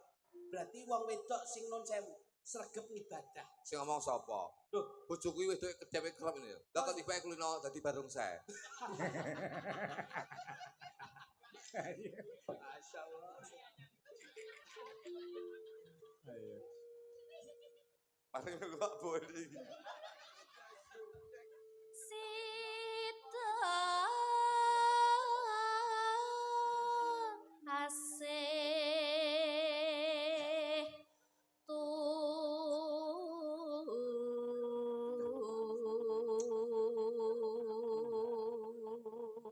Berarti wong wedok sing nun sewu sregep ibadah. Sing ngomong sapa? Loh, Bojoku iki wedoke kedepe kerep ini. Lah kok tiba kulino dadi barung saya. masyaallah. Ayo. Paling lu Pak Boy iki. Sita asih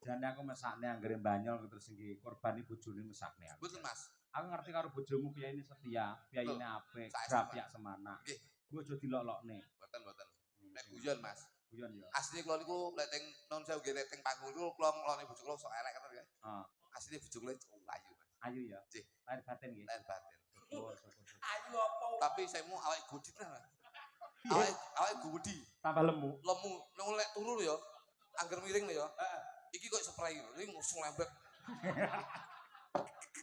Jane aku mesakne anggere banyol terus iki korban bojone mesakne aku. Mboten Mas. Aku ngerti karo bojomu piyane setia, piyane apik, grapyak semana. Nggih. Ku aja dilok-lokne. Mboten. Nek guyon Mas. Guyon ya. Asline kula niku lek teng non sewu nggih nek teng panggung niku kula ngeloni bojo kula sok elek ngoten nggih. Heeh. Asline bojo kula ayu Mas. Ayu ya. Nggih. Lahir batin nggih. Lahir batin. Syukur. Ayu apa? Tapi semu awake godit lah. Awake gudi, Tambah lemu. lemu, nang lek turu lho ya. Angger miring lho ya. Iki kok spray lho, iki ngusung lembek.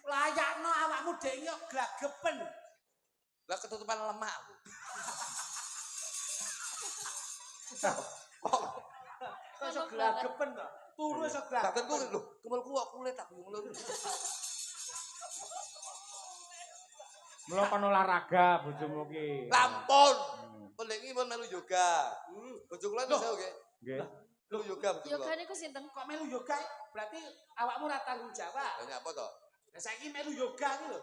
Layakno awakmu dhewe yo glagepen. Lah ketutupan lemak aku. Kok iso glagepen to? Turu iso Badan ku glagepen. lho, kemelku kok kulit aku ngono. Mula kon olahraga bojomu ki. Lampun. Pendengi pun melu yoga. Bojo kula Loh. iso nggih. Nggih. Melu yoga bojo yoga kula. niku sinten? Kok melu yoga? Berarti awakmu ora tanggung jawab. Lah nyapa to? Lah saiki melu yoga iki lho.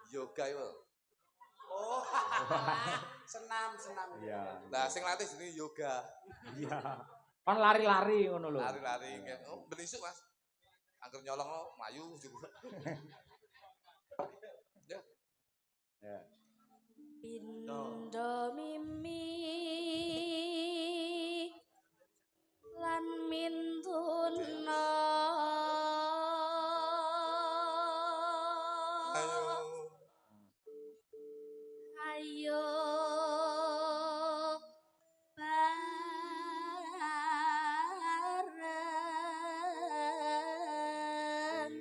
Yoga iku. Oh. senam. Iya. Lah sing latih jenenge yoga. Iya. Kon lari-lari ngono lho. Lari-lari nggih. Oh, ben isuk Mas. Angger nyolong mlayu juga. Ya. Ya. Pindo mimi lan mintuna ayo bareng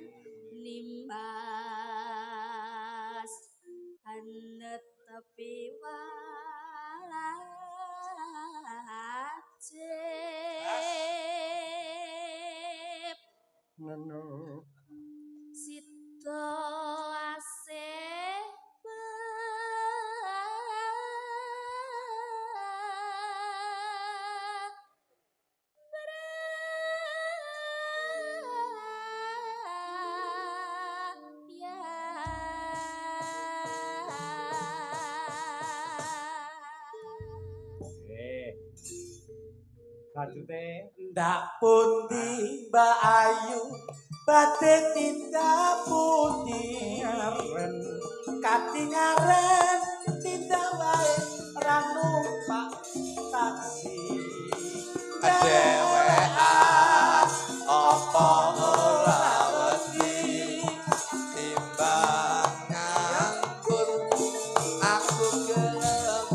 nimbas anet tapi wajib sito asih Lanjute. Ndak pundi Mbak Ayu badhe tindak pundi Ngaren. katingaren tindak wae ra numpak taksi Dewean apa ora wedi timbang nganggur aku gelem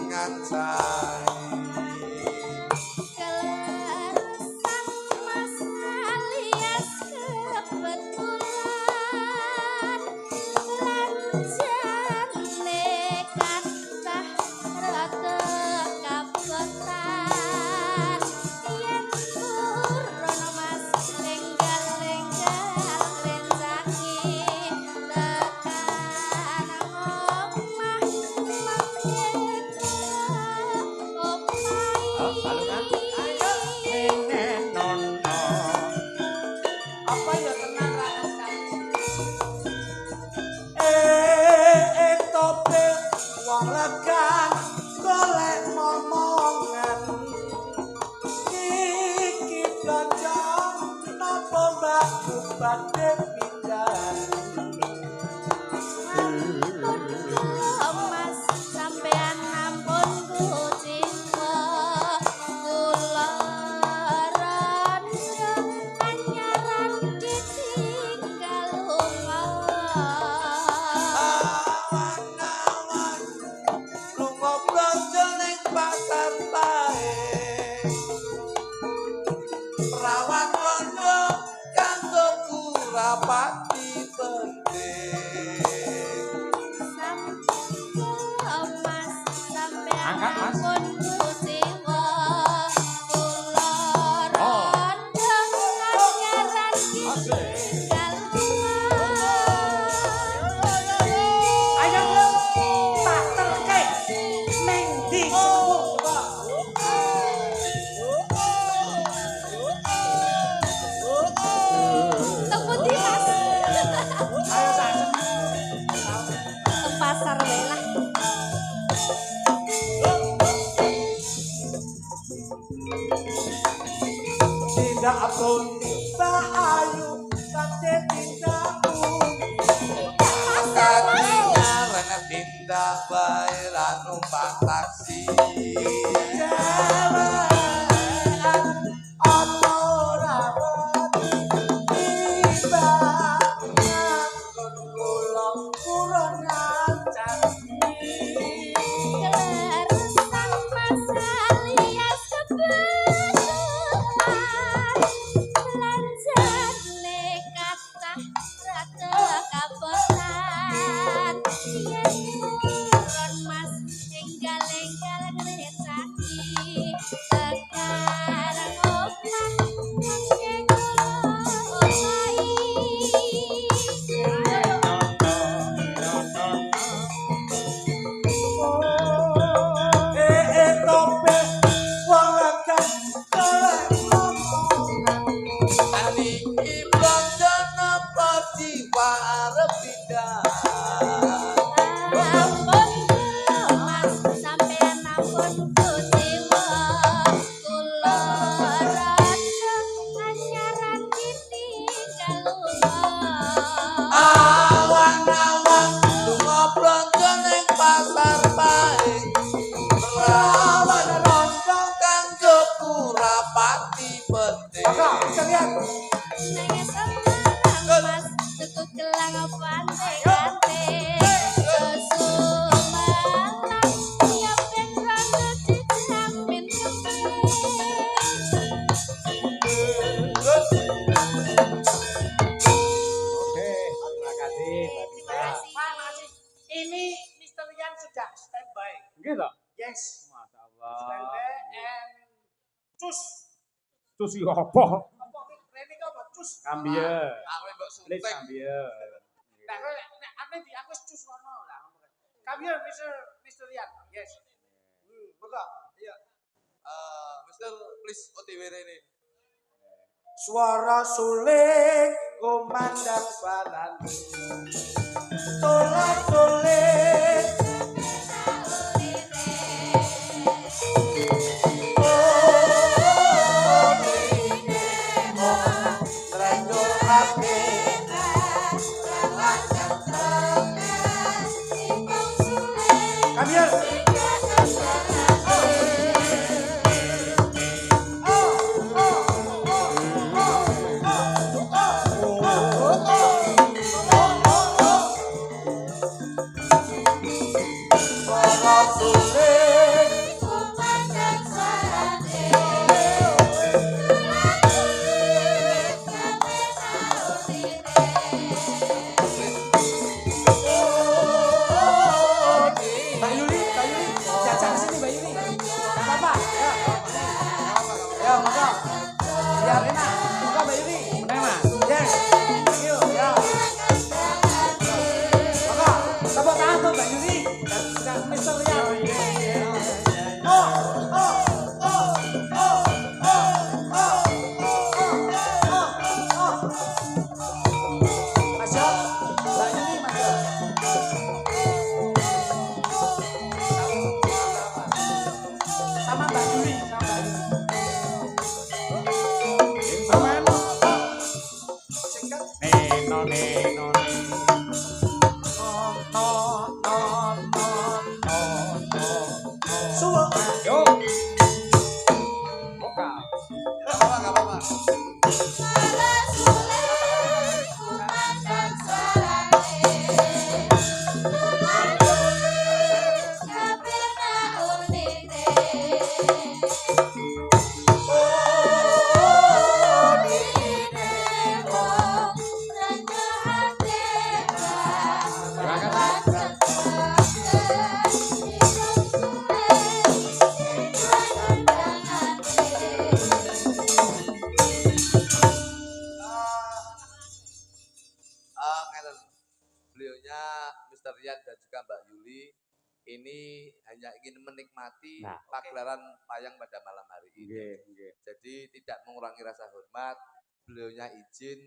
ngancani Keleresan mas alias kebetulan lanjane kathah rada kabotan yen turun mas lenggal-lenggal rencaki tekan omah Nono. apa ya tenang rakyat tope wong legan golek momongan iki belanja napa mbakku badhe pindah Mas sampean ampun kucingko kula rondo anyaran ditinggal lunga awan-awan lunga blonjo ning pasar tae perawan rondo kanggo kurapati penting Mas sampean Angkat, Mas. ampun kucingko kula rondo anyaran ditinggal lunga ayo tak terke ning ndi Tepundi Mas. ayo sak Ke pasar wae lah. tidak pun Mbak Ayu badhe tindak Katinyaran tindak bae ra numpak taksi Keleresan mas alias kebetulan lanjane kathah rada kabotan yen turun mas enggal-enggal ngrecaki tekan omah nanging kula Aniki blonjo napa jiwa arep pindah ampun mas sampean ampun kuciwa kula rondo anyaran ditinggal lunga awan-awan lunga blonjo ning pasar pae perawan rondo kanggo kurapati penting nangis semarang mas tuku gelang pante-pante susumalang ya ben rondo dijamin Oke, terima kasih Mbak Dita. Ini Mr. Yan sudah standby. Nggih to? Yes, Masyaallah. standby and cus. Terus yo apa? Apa Rene kok apa cus? Kambie. aku mbok Lis suntik kambie. Nah, nek ane di aku cus rono lah. Kambie Mr. Yan. Yes. Buka. Iya. Mister please OTW ini Suara suling kumandang balan. Tolak suling. Oh, Kamian. Mbak Yuli, jajak ke sini Mbak Yuli. Enggak apa-apa. Ya. Ya, monggo. Biar enak. Monggo Mbak Yuli. Meneh, Mas. Yes. Thank you. Ya. Monggo. Tepuk tangan tuh Mbak Yuli. Dan juga Mister Rian. Mas Jo, Mbak Yuli, Mas Jo. Sama Mbak Yuli, sama Mbak Yuli. Instrumen. Singkat. Neno neno Suwo. Yo. Vokal. Enggak apa-apa. Ngeten. Beliaunya Mr. Rian dan juga Mbak Yuli ini hanya ingin menikmati Nah, pagelaran wayang pada malam hari ini. Nggih, nggih. Jadi tidak mengurangi rasa hormat. Beliaunya izin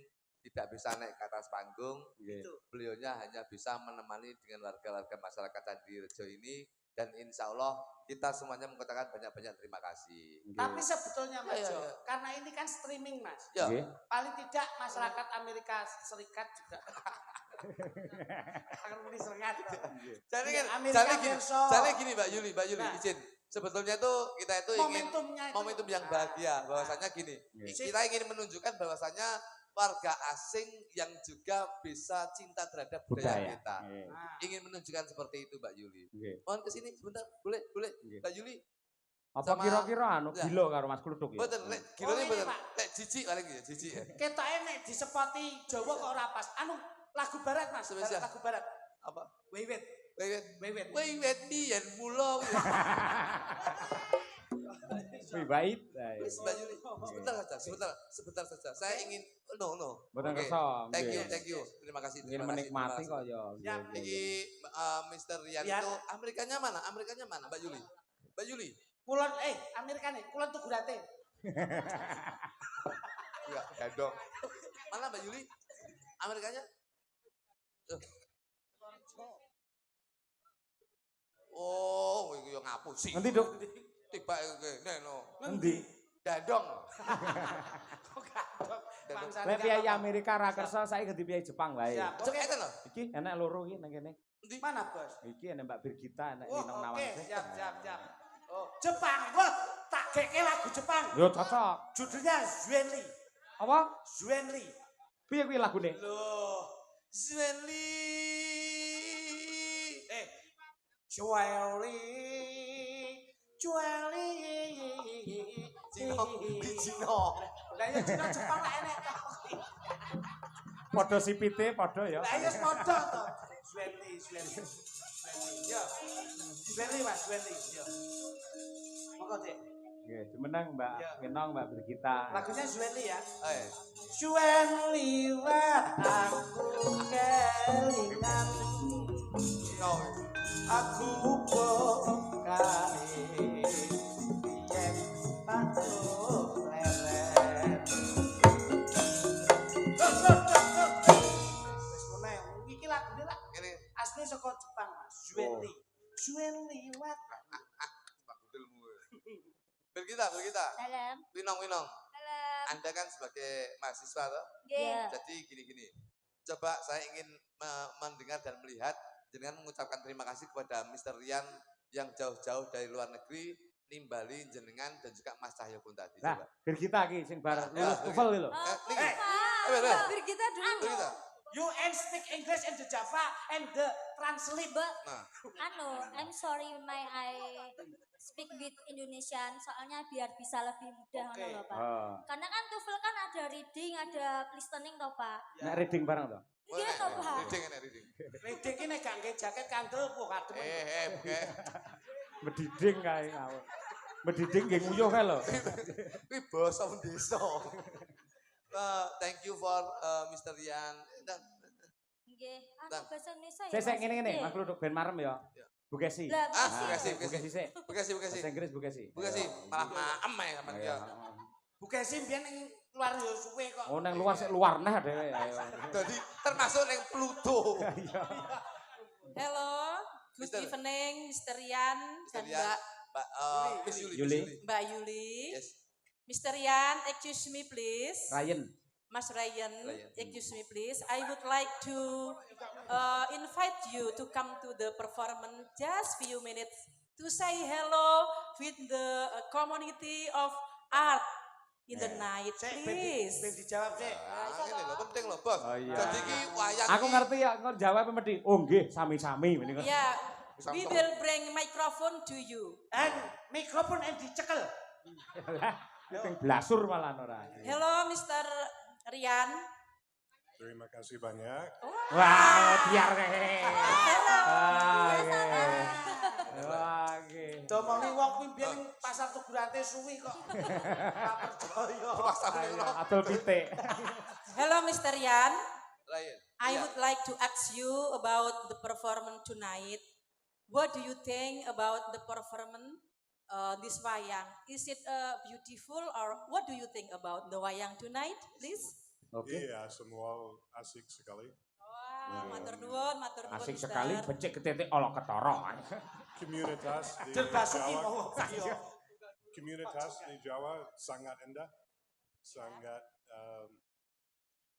tidak bisa naik ke atas panggung. Nggih. Beliaunya hanya bisa menemani dengan warga-warga masyarakat Candirejo ini, dan insya Allah kita semuanya mengatakan banyak-banyak terima kasih. Nggih. Tapi sebetulnya Mas Iya, Jo, iya. karena ini kan streaming Mas. Ya, Nggih. Paling tidak masyarakat Amerika Serikat juga akan disengat. jadi Amerika gini, Verso. jadi gini Mbak Yuli Nah. izin. Sebetulnya tuh kita itu ingin Momentumnya itu. momentum yang bahagia, bahwasanya gini, Nggih. kita ingin menunjukkan bahwasanya warga asing yang juga bisa cinta terhadap budaya Budaya. kita. Nggih. Nah, Ingin menunjukkan seperti itu Mbak Yuli. Nggih. Mohon kesini sebentar, boleh, Nggih. Mbak Yuli. Apa Sama- kira-kira anu Ya. gila karo Mas Kluthuk ya? Betul, lek gilo ini, betul. Pak. Lek jijik paling ya, jijik ya. ketoknya nek disepoti Jawa kok ora pas. Anu lagu barat Mas, Spesial. lagu barat. Apa? Wiwit, Wait, wiwit. biyen mulo. Wih, baik. Please, Mbak Yuli, sebentar saja. Saya ingin, no. Mboten Oke. kersa. Thank nggih. you. Terima kasih. Ingin terima kasih, menikmati terima kok kasih. ya. Ya, Nggih, nggih. Iki Mr. Rian Rian. itu Amerikanya mana, Mbak Yuli? Mbak Yuli? Kulon Amerika nih, kulon tuh gurate. Enggak, gadong. Mana Mbak Yuli? Amerikanya? Oh, itu yang ngapusi. Nanti Duk. Tiba kene no. Endi? Gadong. Kok gadok. Bangsane Lek piyai apa-apa. Amerika ra kersa saiki ganti piyai Jepang wae. Siap. Cek Oke. itu loh. Iki enak loro iki nang kene. Mana, Bos? Iki enak Mbak Birgita enak Oh, Linong Nawang. oke, siap. Oh, Jepang. Wah, tak keke lagu Jepang. Yo cocok. Judulnya Zuenli. Apa? Zuenli. Piye kuwi lagune? Loh, Zuenli. Zuenli. Zuenli. Cino, di Cino. Lah ya Cino Jepang lah enek to. Padha sipite padha ya. Lah ya padha to. Zuenli. Yo. Zuenli Mas, Zuenli. Yo. Monggo, Dek. Nggih, jumeneng Mbak Ya. Linong, Mbak Birgita. Lagunya Zuenli ya. Eh, Suwen liwat aku kelingan Cino. aku pokale yen patuh leren. Wis meneh, iki lagune lah Ini asli saka Jepang Mas. Zuenli. Suwen liwat. Pak Gudulmu. Berkita. Dalam, Winong. dalam. Anda kan sebagai mahasiswa toh. Nggih. Jadi gini-gini. Coba saya ingin mendengar dan melihat dengan mengucapkan terima kasih kepada Mr. Rian yang jauh-jauh dari luar negeri nimbali jenengan dan juga Mas Cahyo pun tadi. Nah, Coba. biar kita iki sing bar lulus TOEFL iki lho. Niki. Bir kita dulu. Kita. You and speak English and the Java and the translate. Nah, I'm sorry I speak with Indonesian soalnya biar bisa lebih mudah Oke. ngono lho, Pak. Oh. Karena kan TOEFL kan ada reading, ada listening toh, Pak. Nek reading bareng to. Iya toh, Pak. reading enak reading. Reading ini gak nge jaket kandel kok kadem. Oke. Mediding kae ngawur. Mediding nggih nguyuh kae lho. Kuwi basa desa. Thank you for Mr. Rian. Nggih, Bang. bahasa Indonesia ya. Sik Mas? ngene-ngene, Nggih. Mas Kluduk ben marem ya. Ya. Bu Kesi. Lah, Ah, Bukesi. Bukesi. Bu Kesi sik. Bukesi. Bahasa Inggris Bu Kesi. Bukesi malah maem ya sampean Iya. ya. Bukan sih biar ning luar yo suwe kok. Oh nang luar sik luar nah dhewe. Ayo. Jadi termasuk yang Pluto. Iya. Hello, good Mister. evening Mr. Rian dan Rian. Mbak Mbak Miss Yuli. Yuli. Mbak Yuli. Yes. Mr. Rian, excuse me please. Ryan. Mas Ryan, Ryan. excuse me please. I would like to invite you to come to the performance just few minutes to say hello with the community of art in the night, Sik ben please. dijawab sik. Ini lho penting lho, Bos. Oh, iya. Jadi ki wayang Aku ki- ngerti ya, kok jawab mesti. Oh nggih, sami-sami ini kan. Yeah, we will bring microphone to you. And mikrofon yang dicekel. Ting blasur malah ora. Hello, Mr. Rian. Terima kasih banyak. Wah, biar kayak. Hello. Wah, nggih. Wah, nggih. Domongi wong kuwi biyen ning pasar Tugurante suwi kok. Ora percaya. Ayo, Adol pitik. Hello, Mr. Rian. Ryan. I Iya. would like to ask you about the performance tonight. What do you think about the performance this wayang? Is it beautiful or what do you think about the wayang tonight, please? Oke. Iya, semua asik sekali. Wah, matur nuwun, Asik Mister. sekali becek ketitik olok ketara. Komunitas di Del Basuki Jawa, mau iya. komunitas di Jawa sangat indah, sangat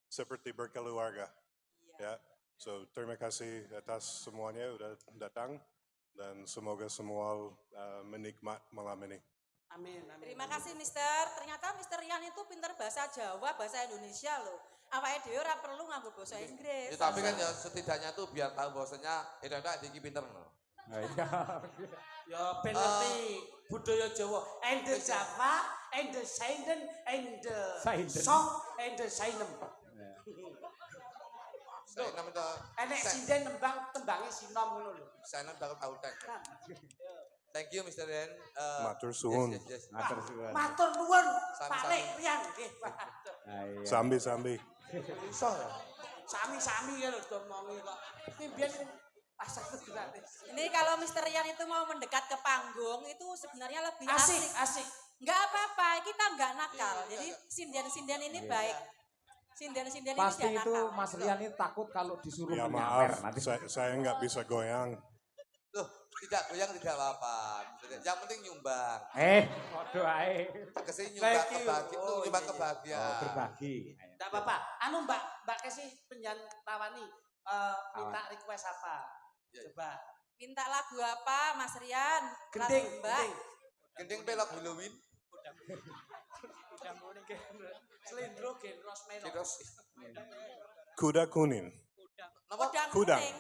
seperti berkeluarga. Ya, so terima kasih atas semuanya udah datang dan semoga semua menikmat malam ini. Amin, amin. Terima kasih, Mister. Ternyata Mister Rian itu pinter bahasa Jawa, bahasa Indonesia loh. Awake dhewe ora perlu nganggo bahasa Inggris. Ya, tapi kan ya setidaknya tuh biar tahu bahwasanya Indonesia iki pinter no. Iya. Ya ben ngerti budaya Jawa. And the Java, and the Sainden, and the Sainden. song, and the Sainem. Saya namanya Enek sinden nembang tembange sinom ngono lho. saya namanya tahu tek. Thank you Mr. Rian. Matur suwun. Yes. Matur suwun. Matur nuwun, Sami-sami. Pak Lek Rian nggih. Ayo. Sambi-sambi. Iso ya. Sami-sami ya lho domongi kok. Iki biyen pasar Tugurante. Ini kalau Mister Rian itu mau mendekat ke panggung itu sebenarnya lebih Asik, asik. asik. Enggak apa-apa, kita enggak nakal. Iya, Jadi enggak. sindian-sindian ini Iya. baik. Sindian-sindian ini Pasti jangan itu nakal. Mas Rian ini takut kalau disuruh Ya menyawer maaf, nanti. saya nggak bisa goyang. Loh, tidak goyang tidak apa-apa. Yang penting nyumbang. Waduh ae. Kesini nyumbang Thank you. kebahagiaan, Oh, nyumbang iya. Oh, kebahagiaan. berbagi. Ayo. Enggak apa-apa. Anu Mbak Kesi penjan tawani minta request apa? Ya. Coba. Minta lagu apa, Mas Rian? Gending, Lagu Mbak. gending. Gending pelok Halloween. Udah ngene iki. Slendro gen Rosmelo. Terus Kuda kuning. napa? Kudang Kudang. kuning.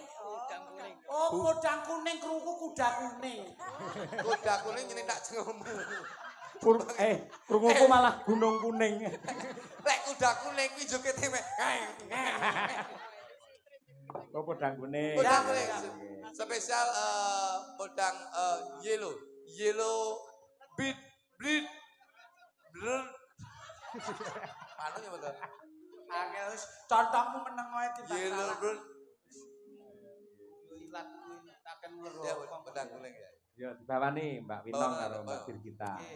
Oh, kodang kuning krungu kuda kuning. Kuda kuning ini tak jengemu. Krunguku malah gunung kuning. Lek kuda kuning kuwi jokete mek. Oh, podang kuning. Kuda kuning. Spesial podang yellow. Yellow beat bleed blur. Anu ya betul. Angel wis contohmu meneng wae timbang Yellow salah. bird. Ilat kuwi akan Ya ngerokok. podang kuning ya. Ya dibawani Mbak Winong Oh, karo oh. Mbak Birgita. Oke.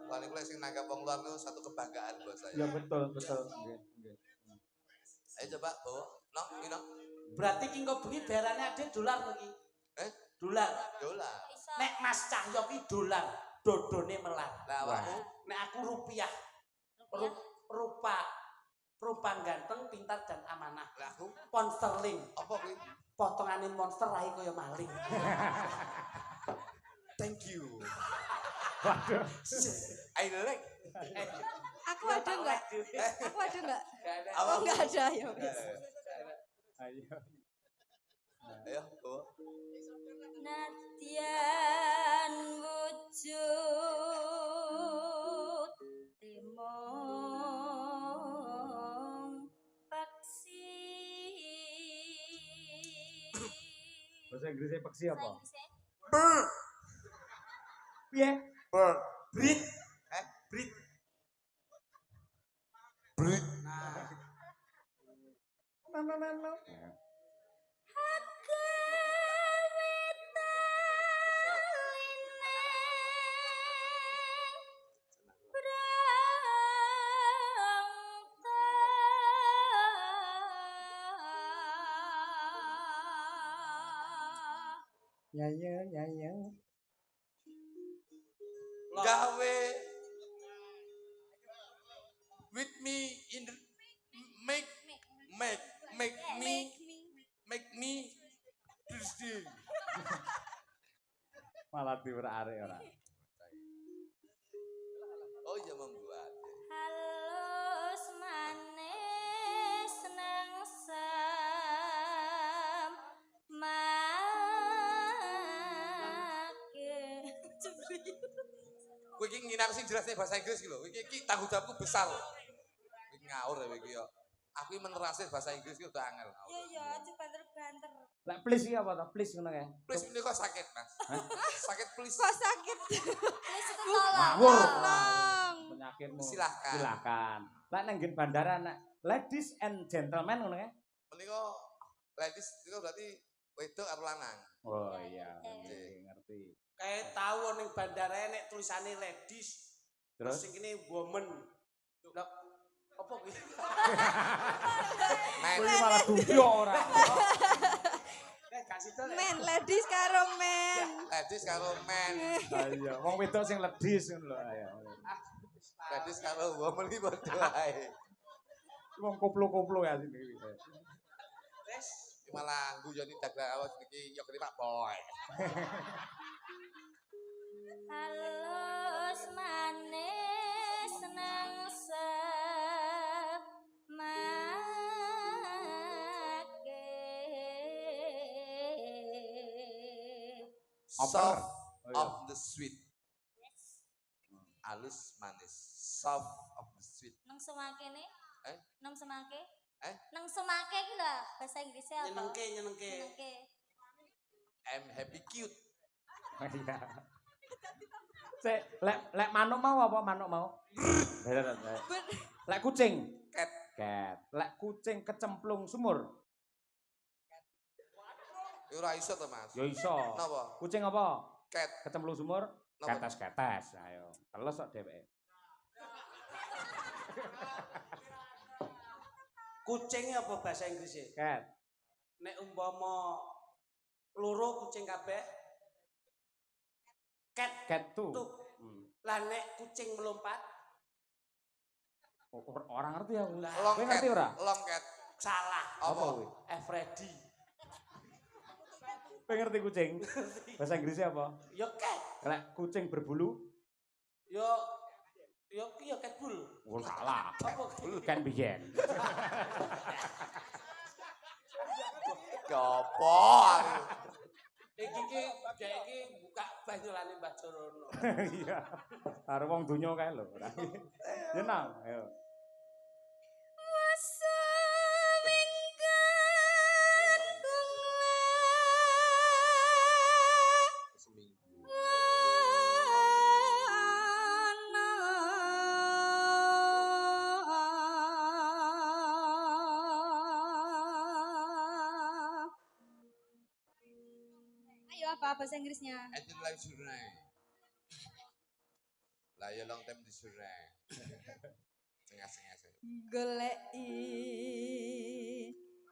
Paling kuwi sing nanggap wong luar itu satu kebanggaan buat saya. Ya betul. Nggih, nggih. Ayo coba bawa. No, ini no. Berarti ki engko bengi bayarane ade dolar to ki. Dolar. Dolar. Iso. Nek Mas Cahyo ki dolar, dodone melar. Lah awakmu Nek aku rupiah. Rupa ganteng, pintar dan amanah. Lah aku Pound sterling. apa kuwi? Potongane monster rai kaya maling. Thank you. Waduh. I like. Aku ada enggak? Aku ada enggak? Apa? Oh, enggak ada ya. Ayo. Ayo, go. Nadyan wujud timong paksi. Bahasa Inggrisnya peksi apa? Bahasa Inggrisnya? Bird. Piye? Bird. Brit. Brit. Brit. Nah. Ya. Gawe with me in the make me Tuesday. Malah diurare ora. Oh iya membuat. Halus manis nang samake. Kowe iki ngene aku sing jelasnya bahasa Inggris iki lho. Iki tanggung jawabku besar. Iki ngawur ya iki yo. Aku iki menerasih bahasa Inggris iki udah angel. Iya ya, banter-banter. Lah please iki apa to? Please ngono kae. Please ini kok sakit, Mas. Sakit please. Kok sakit? Please itu tolong. Ngawur. Tolong. Penyakitmu. Silahkan. Silakan. Lah nang nggen bandara nek ladies and gentlemen ngono kae. Menika ladies itu berarti wedok karo lanang. Oh iya, Oke. ngerti. Kayak tahu ning bandara nek tulisane ladies. Terus Sing kene woman. Lah apa kuwi? Men. kowe malah duyo ora. Kasih to. Men, ladies karo men. Ladies karo men. Ayo, wong wedok sing ladies ngono lho ayo. Ladies karo woman iki padha ae. Wong koplo-koplo ya sini iki. Wes. Malah guyoni dagang awak iki yo kene Pak Boy. Halus manis nang samake. Soft Oh, iya. of the sweet. Halus manis. Soft of the sweet. Nang semake ne? Eh? Nang semake? Eh? Nang semake iki lho, bahasa Inggrisnya apa? Nyenengke. Nyenengke. I'm happy cute. Iya. Lek manuk mau apa manuk mau? Lek kucing. Cat. Cat. Lek kucing kecemplung sumur. Yo ora iso to, Mas. Ya iso. Napa? Kucing apa? Cat. Kecemplung sumur. Napa? Ketes. Ayo. Teles kok dheweke. Kucingnya apa bahasa Inggrisnya? Cat. Nek umpama loro kucing kabeh Cat tuh. Lah nek kucing melompat Orang ngerti aku. Long Kowe cat. ngerti ora? Long cat. salah. Apa kuwi? Freddy. Kowe ngerti kucing? Bahasa Inggrisnya apa? Yo cat. Lek kucing berbulu, Yo cat bull. oh salah. Apa kuwi? Kan biyen. Gopo. Iki buka banyolane Mbah Jorono. Iya. Karo wong donya kae lho. Yenang, ayo. Masa minggat Seminggu. Ayo apa bahasa Inggrisnya? Enten lagi surai. Lah ya long time di surai. Tengah-tengah. Goleki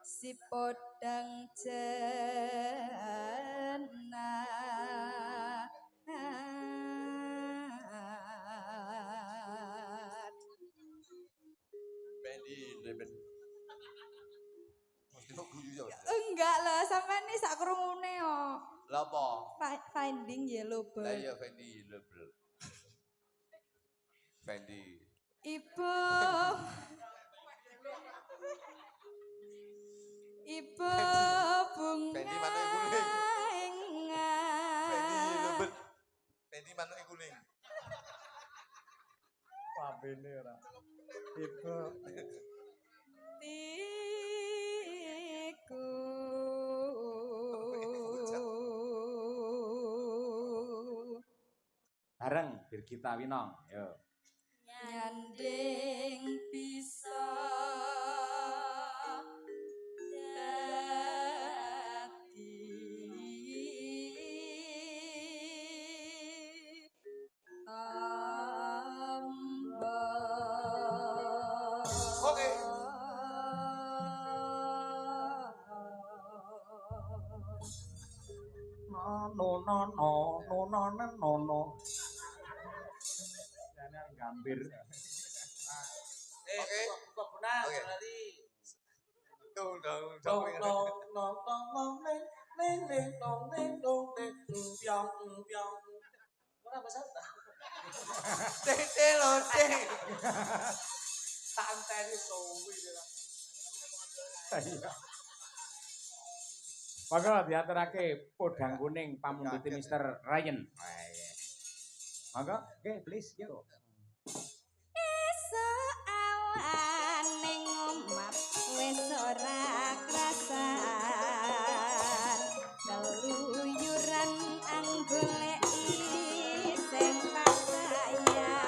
si podang jana Fendi Lebet. Mesti kok guyu ya. Enggak lah, sampean ini sak krungune kok. Lah apa? Finding Yellow Bird. Lah iya Fendi Lebet. Fendi. Ibu. Ibu bunga. Fendi manuk kuning. Fendi Lebet. Fendi manuk kuning. Pabene ora. Ibu Tiku. bareng Birgita Winong, yo. Nyanding bisa Oke. No. Jangan gambir. Oke. Buka benar Oke. tadi. Dong. Dong piang. Ora bahasa ta. Tete lote. Santai ni suwi lah. Iya. Maka diaturake podang kuning pamundhute Mr. Ryan. Maka, oke, please, yo. esuk awan ning omah wis ora krasan keluyuran anggoleki sing tak sayang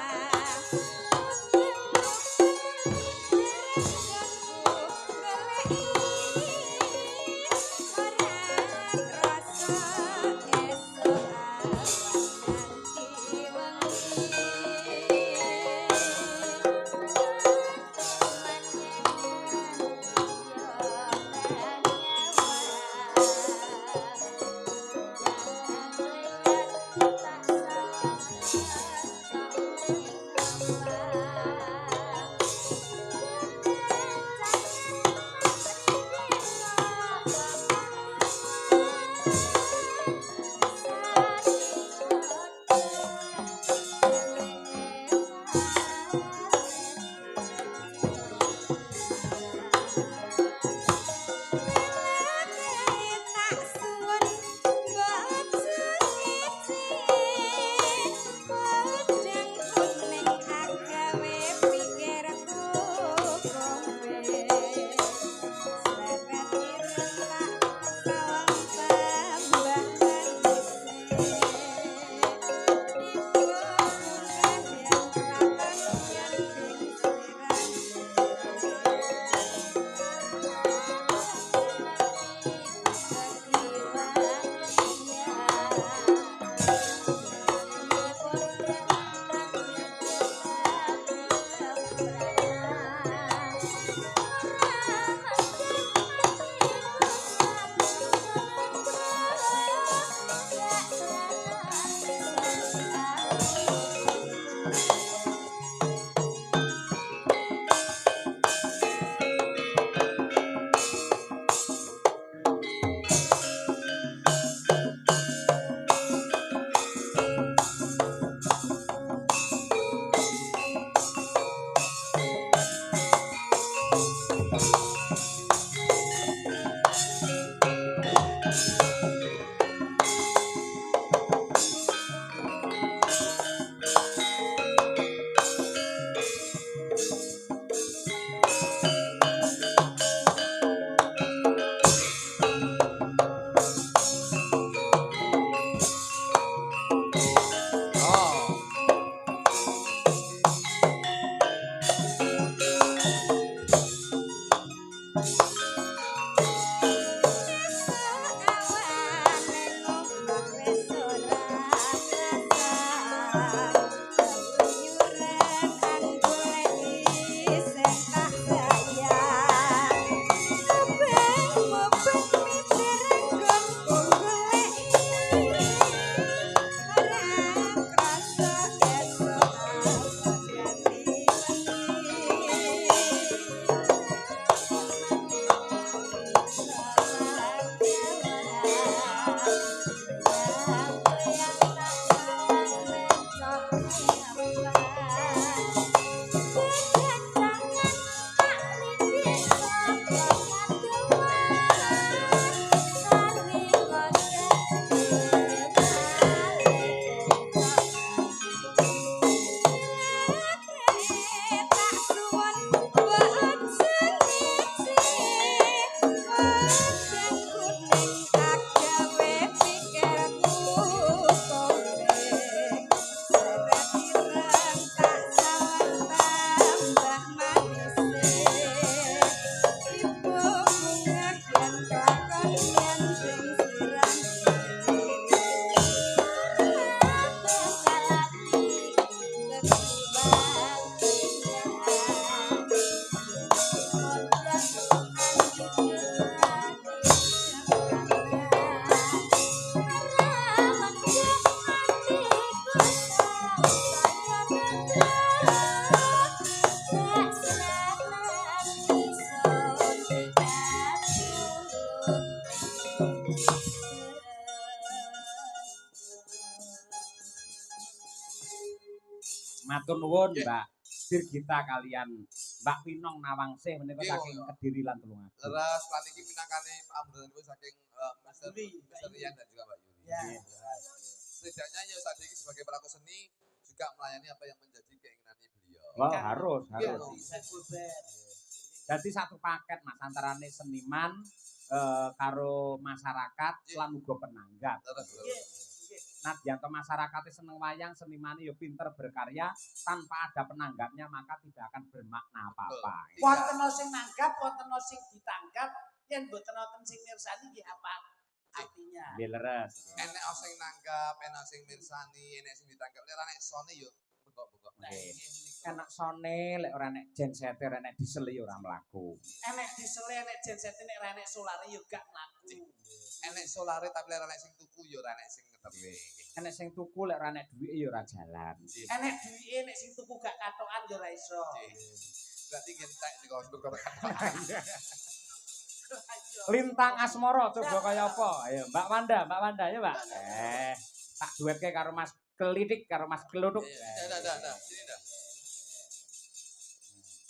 Matur nuwun Mbak Dirgita kalian Mbak Winong Nawangsih menika Nggih, saking Kediri lan Tulungagung. Terus lan iki minangkane pamrentahipun saking Mister Rian dan juga Mbak Yuli. Ya. Setidaknya ya saat ini sebagai pelaku seni juga melayani apa yang menjadi keinginannya beliau. Oh, harus. Iya, Jadi satu paket Mas antarane seniman karo masyarakat lan uga penanggap. Nah, dianto masyarakatnya seneng wayang, senimannya ya pinter berkarya, tanpa ada penanggapnya maka tidak akan bermakna apa-apa. Wonten sing nanggap, wonten sing ditanggap, yen mboten wonten sing mirsani nggih apa artinya? Nggih leres. Enek sing nanggap, enek sing mirsani, enek sing ditangkap. Nek nek sone yo bengkok-bengkok. Enak sone, lek ora enek genset, ora enek diesel ya ora mlaku. Enek disele, enek genset, nek ora enek solare yo gak mlaku. Enek solare tapi ora enek sing tuku yo ora enek sing ngetepi. Enek sing tuku lek ora enek duwike ya ora jalan. Enek duwike nek sing tuku gak katokan yo ora iso. Berarti gentek nek kok berkata. Lintang Asmara coba kaya apa? Ayo Mbak Wanda ya Mbak. Tak duetke karo Mas Kelidik karo Mas Keluduk. Dah. Sini dah.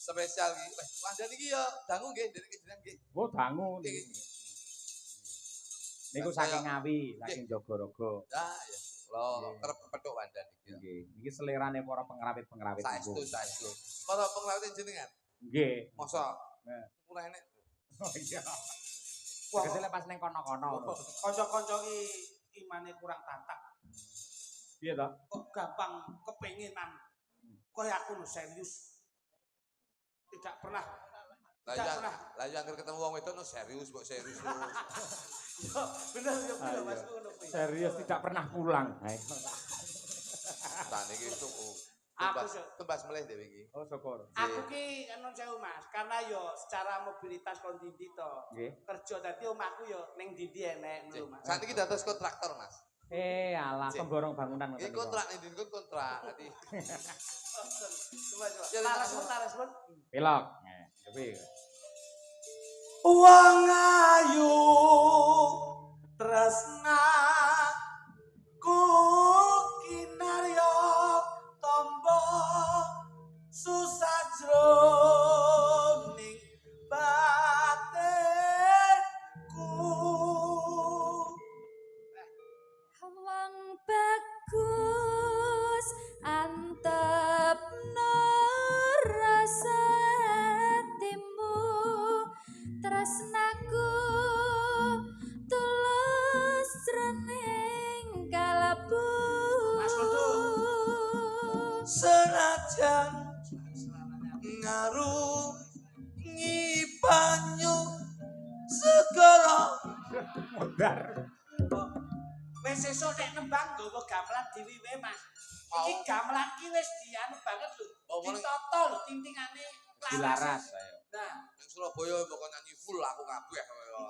Spesial iki. Wanda niki yo dangu nggih, dari kejenengan nggih. Oh, dangu. Niku saking Ngawi, saking Jogorogo. Ya, ya. Lo kerep kepethuk Wanda niki. Nggih, niki selirane para pengrawit-pengrawit niku. Saestu. Para pengrawit jenengan. Nggih. Mosok. Nah. Ora enek. Oh iya. Kesele pas ning kono-kono. Kanca-kanca iki imane kurang tatak. Piye to? Kok gampang kepenginan. Kaya aku no serius. Tidak pernah. Lah yo anggere ketemu wong wedok no serius kok serius. Yo bener yo Mas ngono kuwi. Serius tidak pernah pulang. Tane iki tuku. Aku tembas meleh dhewe iki. Oh, syukur. Aku ki non sewu Mas, karena yo secara mobilitas kon dindi to. Nggih. Kerja dadi omahku yo ning dindi enek ngono Mas. Saat iki dados kontraktor Mas. Alah pemborong bangunan Iki kontrak ning dindi kontrak. Dadi Coba. Laras pun. Pilok. Tapi Wong ayu tresna ku kinarya tombo susah jroning batinku. Wong bagus antepno rasa hatimu, tresnaku tulus jroning kalebu. senajan ngarungi banyu segala modar. Wis sesuk nek nembang nggawa gamelan dhewe wae Mas. Iki gamelan ki wis dianu banget lho. Ditata lho tintingane Dilaras ayo. Nah, ning Surabaya pokok nyanyi full aku kabeh kaya.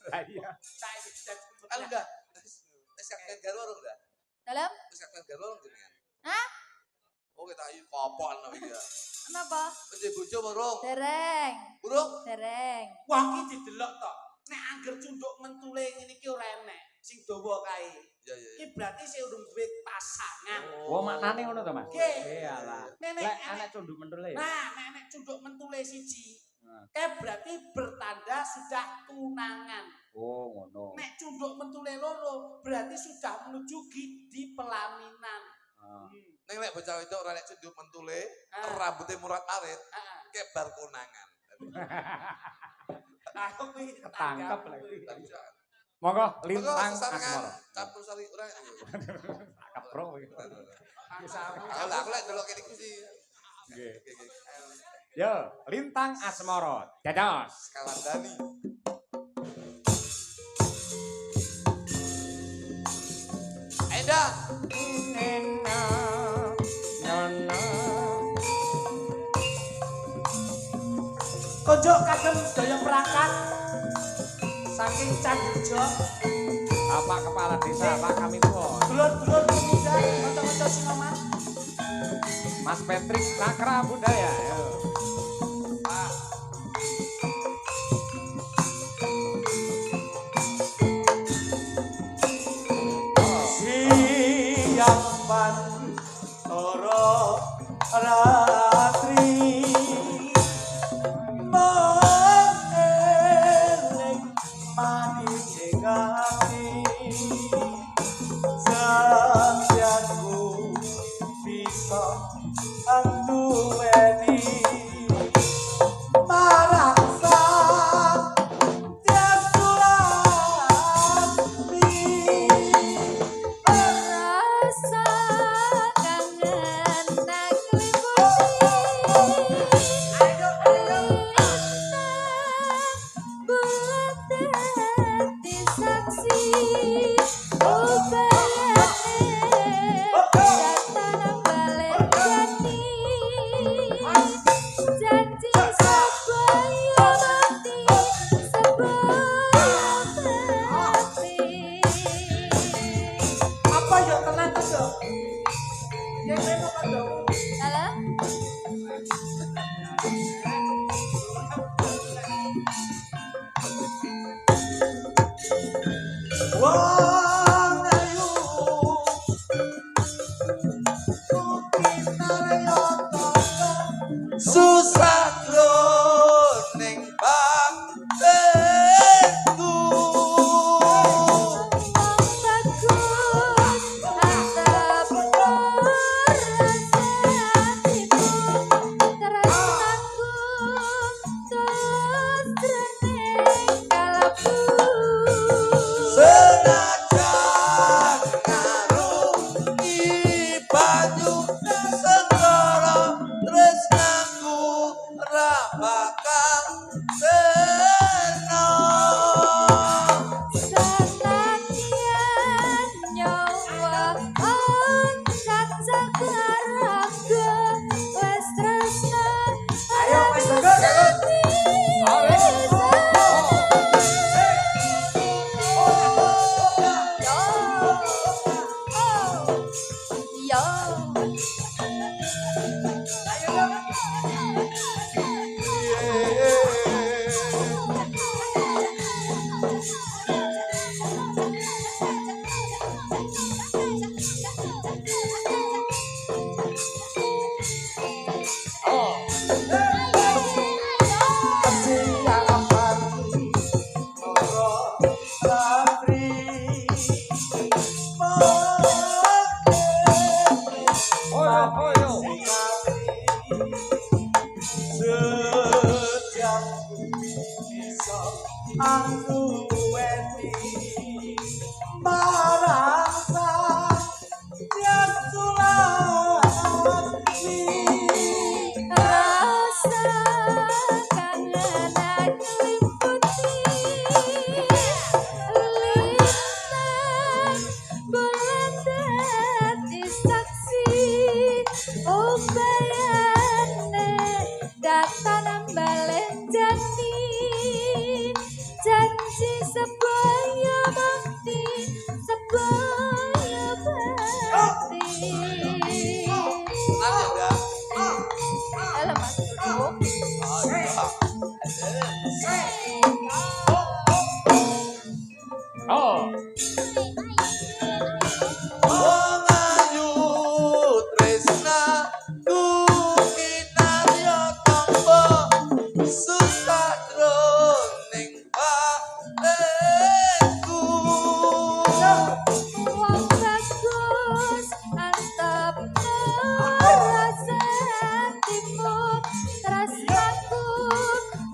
Lah iya. saiki sudah Kan udah. Wis kakek garwa urung dah? Dalam? Wis kakek garwa urung jenengan? Hah? Oh kita ayu kopon lho iki ya. Kenapa? Wis bojo urung? Dereng. Urung? Dereng. wong ki didelok to. Nek angger cunduk mentule ngene iki ora enek sing dawa kae. Ya ya. Iki berarti sing urung duwe pasangan. Oh, maknane ngono to, Mas? Nggih. Iyalah. Nenek Lek anak cunduk mentule. Nah, nek cunduk mentule siji. Nah. Berarti bertanda sudah tunangan. Oh, ngono. Nek cunduk mentule loro berarti sudah menuju di pelaminan. Ning lek bocah wedok ora nek cunduk mentule, rambutnya murat awet, kebar konangan. Aku kuwi Ketangkep lagi. Jangan. Monggo lintang sesarengan asmara. campur sari ora. Kapro iki. Aku lek delok kene iki sih. Nggih. Oke. Yo, lintang asmara. Dados. Kalandani. Eda. Konco kagem sedaya perangkat saking Candirjo. Bapak Kepala Desa, Pak kami tuwa. Dulur-dulur pemuda, kanca-kanca Sinoman. Mas Patrick Cakra Budaya. Yo. Pak. Siang pan sejak bisa aku wedi marang sang yang sulami rasa kangen ngeliputi lintang bulan dadi saksi oh bayane datang balen janji sebaya bakti sebaya bakti halo mas Oh, Wong ayu tresna ku kinarya tampa susah jroning baeku wong bagus antep rasa hatimu tresnaku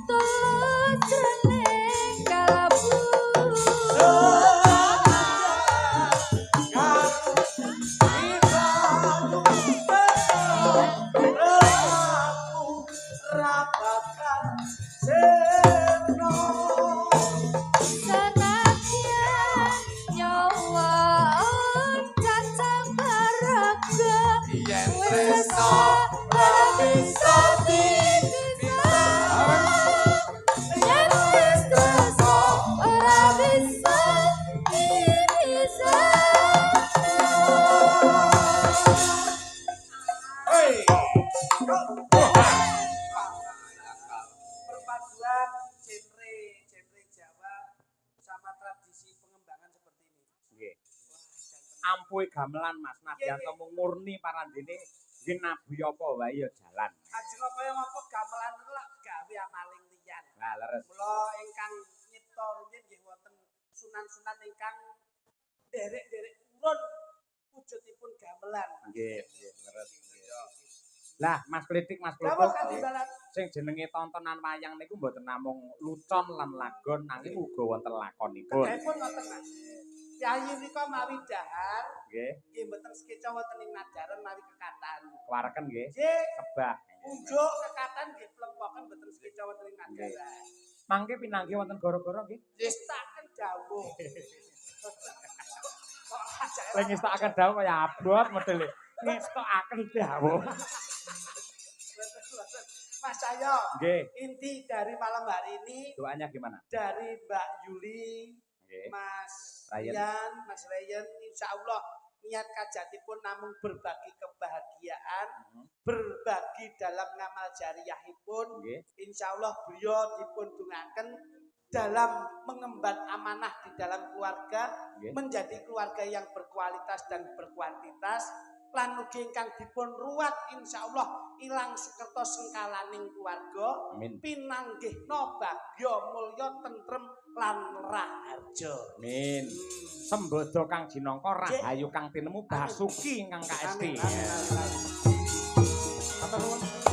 tulus jroning kalbu senadyan nyawa cacang baraga yen tresna ora bisa dipisah yen wis tresna ora bisa dipisah perpaduan genre Jawa sama tradisi pengembangan seperti ini. nggih. Ampui gamelan Mas, nadyan temu murni parandene nggih nabi apa wae ya jalan. Ajeng kaya ngapa gamelan itu lak gawe amaling liyan. Lah leres. Mula ingkang nyipta rumiyin nggih wonten sunan-sunan ingkang derek-derek urun wujudipun gamelan. Nggih, leres. Lah, Mas Klitik, Mas Dawuh Klutuk, Kanthi Balat. sing jenenge tontonan wayang niku mboten namung lucon lan lagon nanging uga wonten lakonipun. Kedahipun wonten Mas. Yayi nika mawi dahar Nggih, nggih mboten sekeca wonten ing Nadaran mawi kekatan. kewareken nggih, Nggih, kebah. unjuk kekatan nggih plempoken mboten sekeca wonten ing Nadaran. Mangke pinanggih wonten gara-gara nggih. Ngestaken dawuh. Kok ajake Lek ngestokaken dawuh kaya abot modele. Ngestokaken dawuh. Mas Cahyo, Nggih, inti dari malam hari ini doanya gimana? dari Mbak Yuli, Nggih. Mas Ryan. Ryan, Mas Ryan, insya Allah niat kajatipun namung berbagi kebahagiaan, berbagi dalam ngamal jariyahipun. Nggih. Insya Allah beliau dipun dungaken dalam mengemban amanah di dalam keluarga, Nggih. menjadi keluarga yang berkualitas dan berkuantitas. Lan ugi ingkang dipun ruwat insyaallah ilang sukerta sengkalaning keluarga Amin. pinanggihna bagya mulya tentrem lan raharja. Amin. Sembodo kang jinangka rahayu kang tinemu basuki ingkang KST. Amin. Matur nuwun.